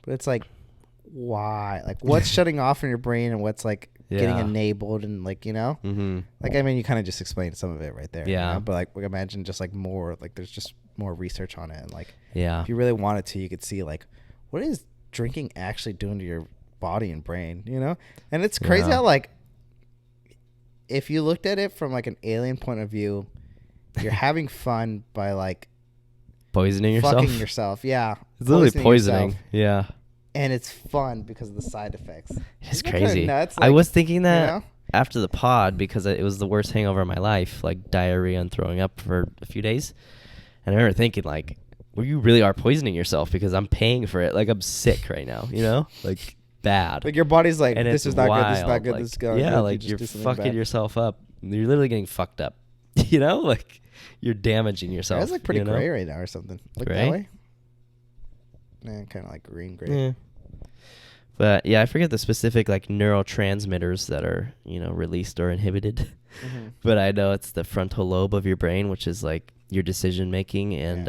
but it's like, why? Like what's shutting off in your brain and what's like getting enabled and like Mm-hmm. like I mean you kind of just explained some of it right there. Yeah. But like imagine just like more like there's just more research on it and like Yeah. if you really wanted to, you could see like what is drinking actually doing to your body and brain. And it's crazy how like if you looked at it from like an alien point of view, you're having fun by like poisoning yourself. fucking yourself. Yeah. It's literally poisoning. yourself. Yeah. And it's fun because of the side effects. It's Isn't that kinda crazy. nuts? I Like, was thinking that you know? after the pod because it was the worst hangover of my life, like diarrhea and throwing up for a few days. And I remember thinking like, well, you really are poisoning yourself because I'm paying for it. Like I'm sick right now, like bad. Like your body's like, And this it's is not good, this is wild, not good, like, this is going yeah, good. like You you're just do something fucking bad. yourself up. You're literally getting fucked up. Like you're damaging yourself. That's like pretty you know? gray right now or something. Look Gray? that way. Nah, kind of like green gray. Yeah. But yeah, I forget the specific like neurotransmitters that are, released or inhibited. Mm-hmm. But I know it's the frontal lobe of your brain, which is like your decision making and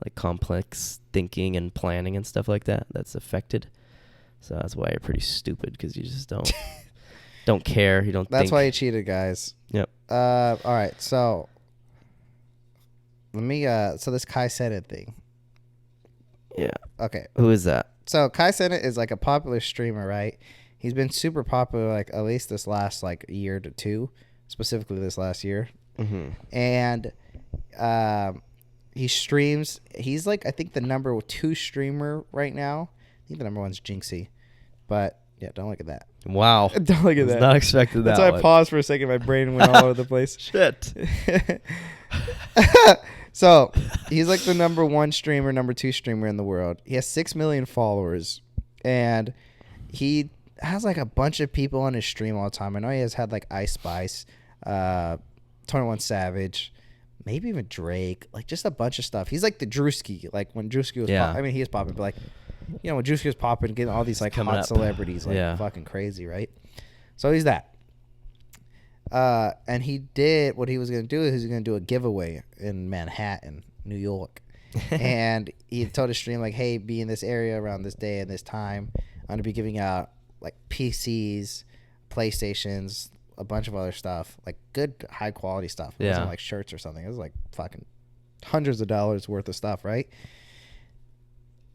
like complex thinking and planning and stuff like that. That's affected. So that's why you're pretty stupid because you just don't care. You don't. That's think. why you cheated, guys. Yep. All right. So let me. So this Kai Cenat thing. Yeah. Okay. Who is that? So Kai Cenat is like a popular streamer, right? He's been super popular, like at least this last like year to two, specifically this last year. Mm-hmm. And he streams. He's like I think the number 2 streamer right now. I think the number 1's Jinxie, but yeah, don't look at that. Wow. Don't look at Was that. not expected that. That's why I one. paused for a second. My brain went all over the place. Shit. So he's like the number 1 streamer, number 2 streamer in the world. He has 6 million followers, and he has like a bunch of people on his stream all the time. I know he has had like Ice Spice, 21 Savage, maybe even Drake, like just a bunch of stuff. He's like the Drewski, like when Drewski was I mean, he is popping, but like, when Drewski was popping, getting all these like coming hot up. celebrities, like fucking crazy, right? So he's that. And he did what he was going to do is he was going to do a giveaway in Manhattan, New York. And he told his stream like, hey, be in this area around this day and this time. I'm going to be giving out like PCs, PlayStations, a bunch of other stuff, like good high quality stuff. It wasn't like shirts or something. It was like fucking hundreds of dollars worth of stuff, right?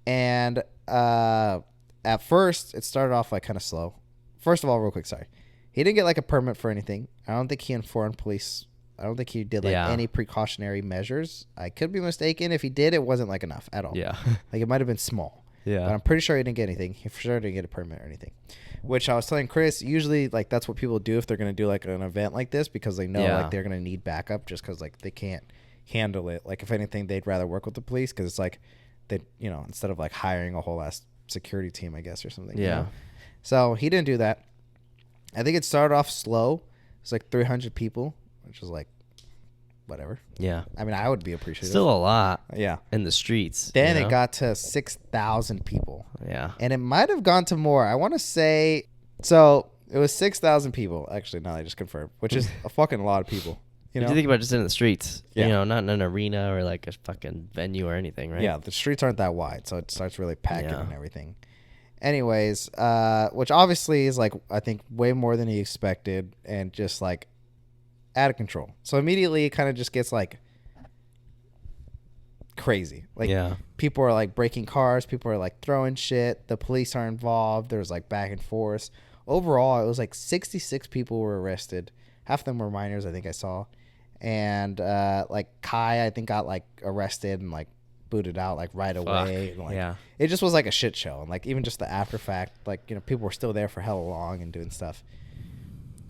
And at first it started off like kind of slow. First of all, real quick, sorry. He didn't get like a permit for anything. I don't think he informed police. I don't think he did like any precautionary measures. I could be mistaken. If he did, it wasn't like enough at all. Yeah. Like it might have been small. Yeah. But I'm pretty sure he didn't get anything. He for sure didn't get a permit or anything. Which I was telling Chris, usually like that's what people do if they're going to do like an event like this because they know like they're going to need backup just because like they can't handle it. Like if anything, they'd rather work with the police because it's like they, instead of like hiring a whole ass security team, I guess, or something. Yeah. So he didn't do that. I think it started off slow. It's like 300 people, which is like whatever. Yeah. I mean, I would be appreciative. Still a lot. Yeah. In the streets. Then it got to 6,000 people. Yeah. And it might have gone to more. I want to say, so it was 6,000 people. Actually, now I just confirmed, which is a fucking lot of people. If you think about just in the streets, Yeah. not in an arena or like a fucking venue or anything, right? Yeah, the streets aren't that wide, so it starts really packing Yeah. and everything. Anyways, which obviously is like, I think way more than he expected and just like out of control. So immediately it kind of just gets like crazy. Like people are like breaking cars. People are like throwing shit. The police are involved. There's like back and forth. Overall, it was like 66 people were arrested. Half of them were minors, I think I saw. And like Kai, I think got like arrested and like booted out like right away. And, like, it just was like a shit show. And like even just the after fact, like, people were still there for hella long and doing stuff.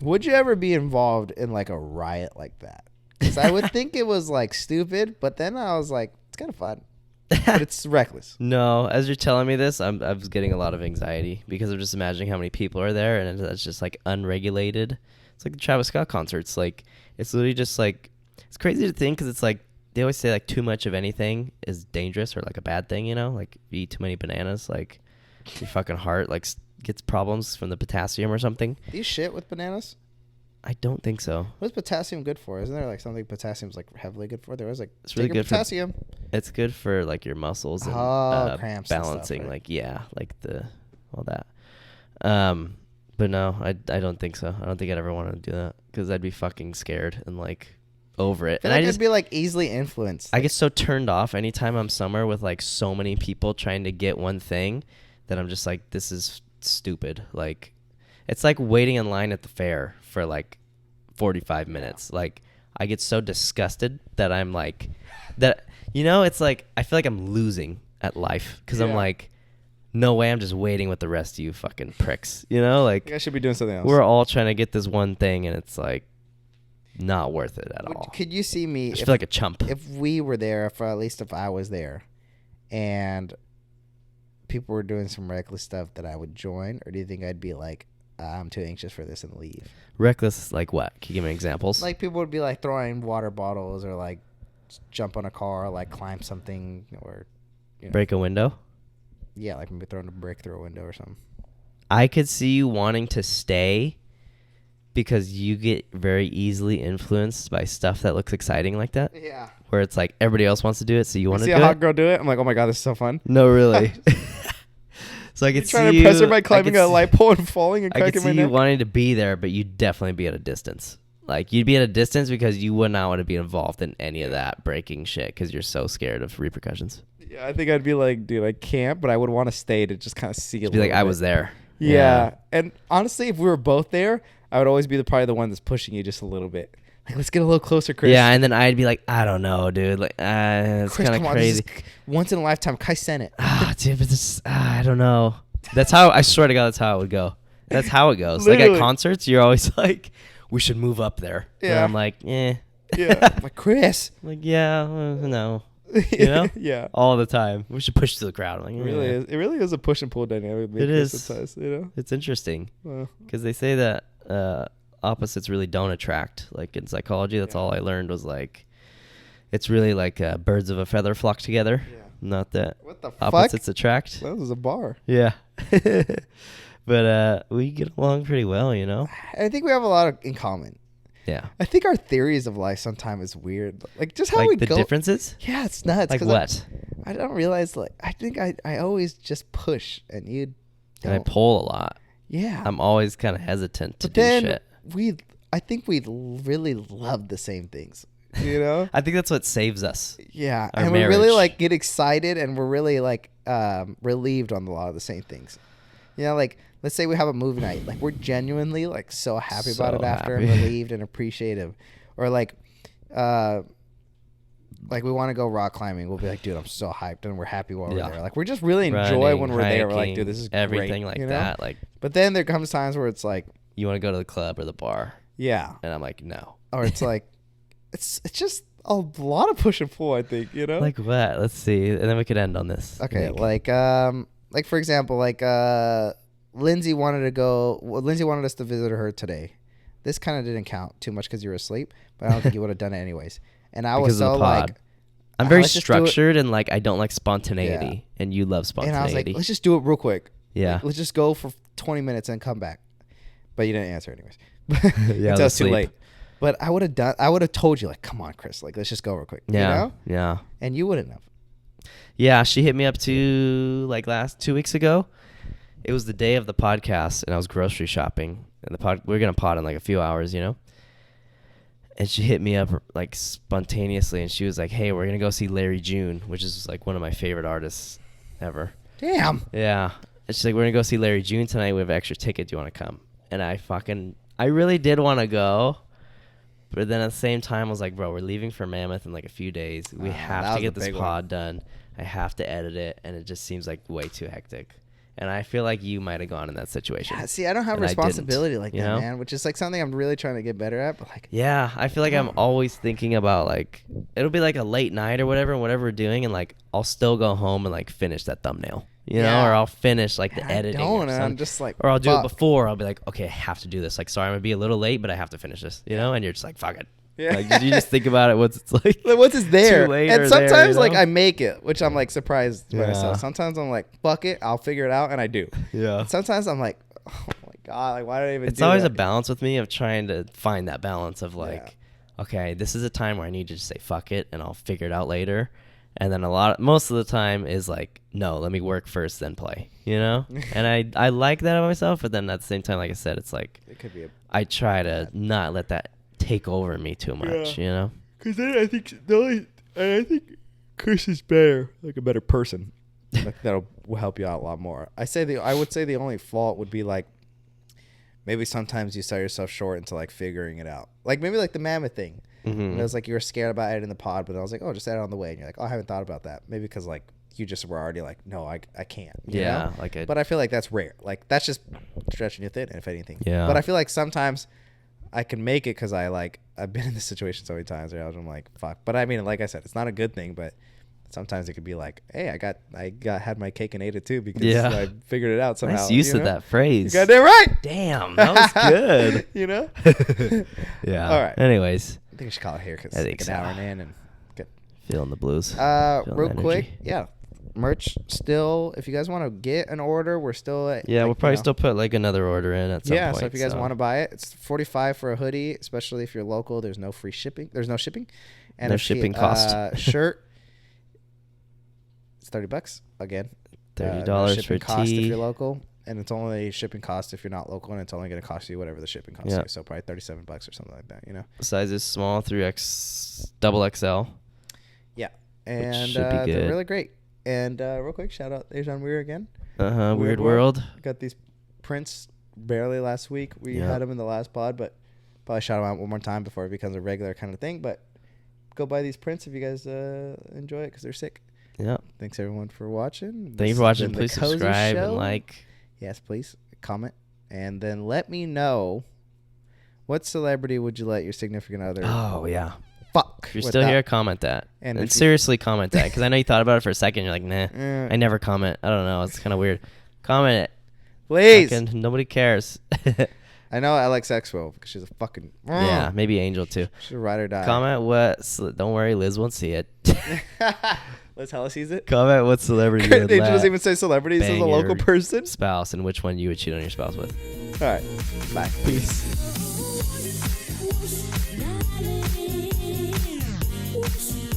Would you ever be involved in like a riot like that? Because I would think it was like stupid, but then I was like, it's kind of fun. But it's reckless. No, as you're telling me this, I was getting a lot of anxiety because I'm just imagining how many people are there, and it's just like unregulated. It's like the Travis Scott concerts. Like, it's literally just like, it's crazy to think because it's like they always say like too much of anything is dangerous or like a bad thing. You know, like if you eat too many bananas, like your fucking heart like gets problems from the potassium or something. Do you shit with bananas? I don't think so. What's potassium good for? Isn't there like something potassium's like heavily good for? There was like It's really good potassium. It's good for like your muscles and cramps balancing, and stuff, right? like all that. But no, I don't think so. I don't think I'd ever want to do that because I'd be fucking scared and like over it. I feel like I'd be like easily influenced. I get so turned off anytime I'm somewhere with like so many people trying to get one thing that I'm just like, this is stupid. Like, it's like waiting in line at the fair for like 45 minutes. Like, I get so disgusted that I'm like, that, you know, it's like, I feel like I'm losing at life because I'm like, no way I'm just waiting with the rest of you fucking pricks. You know, like, I should be doing something else. we're all trying to get this one thing and it's like not worth it at all. Could you see me? I just feel like a chump. If we were there, at least if I was there, and people were doing some reckless stuff, that I would join, or do you think I'd be like, I'm too anxious for this and leave? Reckless, like what? Can you give me examples? Like people would be like throwing water bottles or like jump on a car, or like climb something, or break a window? Yeah, like maybe throwing a brick through a window or something. I could see you wanting to stay because you get very easily influenced by stuff that looks exciting like that. Yeah. Where it's like everybody else wants to do it, so you want to do it. See a hot girl do it? I'm like, oh my god, this is so fun. No, really. So I could see trying to impress her by climbing a light pole and falling and cracking my neck. I could see you wanting to be there, but you'd definitely be at a distance. Like, you'd be at a distance because you would not want to be involved in any of that breaking shit because you're so scared of repercussions. Yeah, I think I'd be like, dude, I can't, but I would want to stay to just kind of see it. Be like, I was there. Yeah. And honestly, if we were both there, I would always be probably the one that's pushing you just a little bit. Like, let's get a little closer, Chris. Yeah, and then I'd be like, I don't know, dude. Like, it's kind of crazy. This is once in a lifetime. Kai Cenat. Dude, but this, I don't know. That's how, I swear to God, that's how it would go. That's how it goes. Like, at concerts, you're always like, we should move up there. Yeah. And I'm like, eh. Yeah. I'm like, Chris. I'm like, yeah, no. You know? Yeah. All the time. We should push to the crowd. I'm like, It really is a push and pull dynamic. It is. Sometimes, you know? It's interesting. Because they say that opposites really don't attract. Like, in psychology, that's all I learned was like, it's really like birds of a feather flock together. Yeah. Not that what the opposites fuck? Attract. That was a bar. Yeah. But we get along pretty well, you know? I think we have a lot in common. Yeah. I think our theories of life sometimes is weird. Like, just how like we the go. differences? Yeah, it's nuts. Like what? I don't realize, like, I think I always just push and you don't. And I pull a lot. Yeah. I'm always kind of hesitant to but do then shit. I think we really love the same things. You know? I think that's what saves us. Yeah. Our and marriage. we really like get excited and we're really like relieved on a lot of the same things. You know, like let's say we have a movie night. Like we're genuinely like so happy about it after and relieved and appreciative. Or like we want to go rock climbing. We'll be like, dude, I'm so hyped and we're happy while we're there. Like we're just really enjoy when we're there. We're like, dude, this is everything great, like you know? that. Like, but then there comes times where it's like, you want to go to the club or the bar. Yeah. And I'm like, no. Or it's like, it's just a lot of push and pull, I think, you know? Like what? Let's see. And then we could end on this. Okay, like for example, Lindsay wanted us to visit her today. This kind of didn't count too much because you were asleep, but I don't think you would have done it anyways. And I was so like, I'm very structured and like I don't like spontaneity, and you love spontaneity. And I was like, let's just do it real quick. Yeah. Like, let's just go for 20 minutes and come back. But you didn't answer anyways. Yeah, until it's too late. But I would have told you, like, come on, Chris, like, let's just go real quick. Yeah. You know? Yeah. And you wouldn't have. Yeah, she hit me up 2 weeks ago. It was the day of the podcast, and I was grocery shopping. And we're gonna pod in like a few hours, you know. And she hit me up like spontaneously, and she was like, "Hey, we're gonna go see Larry June, which is like one of my favorite artists ever." Damn. Yeah. And she's like, "We're gonna go see Larry June tonight. We have an extra ticket. Do you want to come?" And I really did want to go. But then at the same time, I was like, bro, we're leaving for Mammoth in like a few days. We have to get this pod done. I have to edit it, and it just seems like way too hectic. And I feel like you might have gone in that situation. Yeah, see, I don't have And I responsibility didn't, like you that, know? man, which is like something I'm really trying to get better at. But like, Yeah, I feel like I'm always thinking about like it'll be like a late night or whatever, and whatever we're doing, and like I'll still go home and like finish that thumbnail, you know, Yeah. or I'll finish like the and I editing, don't, or and something. I'm just like, Or I'll do it fuck. before. I'll be like, okay, I have to do this. Like, sorry, I'm gonna be a little late, but I have to finish this, you know. And you're just like, fuck it. Yeah. Like, you just think about it. What's it's like? Like, once it's there, Too late and or sometimes there, you like know? I make it, which I'm like surprised by Yeah. myself. Sometimes I'm like, fuck it, I'll figure it out, and I do. Yeah. And sometimes I'm like, oh my god, like why did I even? It's do always that? a balance with me of trying to find that balance of like, okay, this is a time where I need to just say fuck it, and I'll figure it out later. And then most of the time is like, no, let me work first, then play, you know? And I like that of myself, but then at the same time, like I said, it's like, It could be a. I try to not let that take over me too much, you know? Because then I think I think Chris is better, like a better person. Like, that'll help you out a lot more. I would say the only fault would be like maybe sometimes you sell yourself short into like figuring it out. Like maybe like the Mammoth thing. Mm-hmm. And it was like you were scared about editing the pod, but I was like, oh, just edit on the way. And you're like, oh, I haven't thought about that. Maybe because like you just were already like, no, I can't. You Yeah, know? like But I feel like that's rare. Like that's just stretching you thin, if anything. Yeah. But I feel like sometimes I can make it because I've been in this situation so many times where I'm like, fuck. But I mean, like I said, it's not a good thing, but sometimes it could be like, hey, I had my cake and ate it too because I figured it out somehow. Nice use you of know? that phrase. You got it right. Damn, that was good. You know? Yeah. All right. Anyways, I think we should call it here because I it's think like so. an hour in and good. feeling the blues. Real Feeling the quick, energy. yeah. Merch still, if you guys want to get an order, we're still at, Yeah, like, we'll probably you know, still put like another order in at some point. so if you guys want to buy it, it's $45 for a hoodie, especially if you're local. There's no free shipping. There's no shipping. And No if shipping cost. Shirt, it's $30 again. $30 no for shipping cost if tea. you're local, and it's only shipping cost if you're not local, and it's only going to cost you whatever the shipping costs Yeah. you. So probably $37 or something like that. You know. Sizes small through double XL. Yeah, and should be they're good. really great. And real quick, shout out Asian Weir again. Weird World. Got these prints barely last week. We Yeah. had them in the last pod, but probably shout them out one more time before it becomes a regular kind of thing. But go buy these prints if you guys enjoy it because they're sick. Yeah. Thanks everyone for watching. Thank you for watching. Please subscribe and like. Yes, please comment, and then let me know what celebrity would you let your significant other. Oh yeah. Fuck. If you're still here, comment that. And And if you- seriously comment that because I know you thought about it for a second. You're like, nah. Eh, I never comment. I don't know. It's kind of weird. Comment it. please. Fucking nobody cares. I know Alex Expo because she's a fucking. Yeah, maybe Angel too. She's a ride or die. Comment what. Don't worry, Liz won't see it. Liz Hella sees it. Comment what celebrity you would Angel doesn't let even say celebrities as bang a local your person. spouse and which one you would cheat on your spouse with. All right. Bye. Peace. Peace.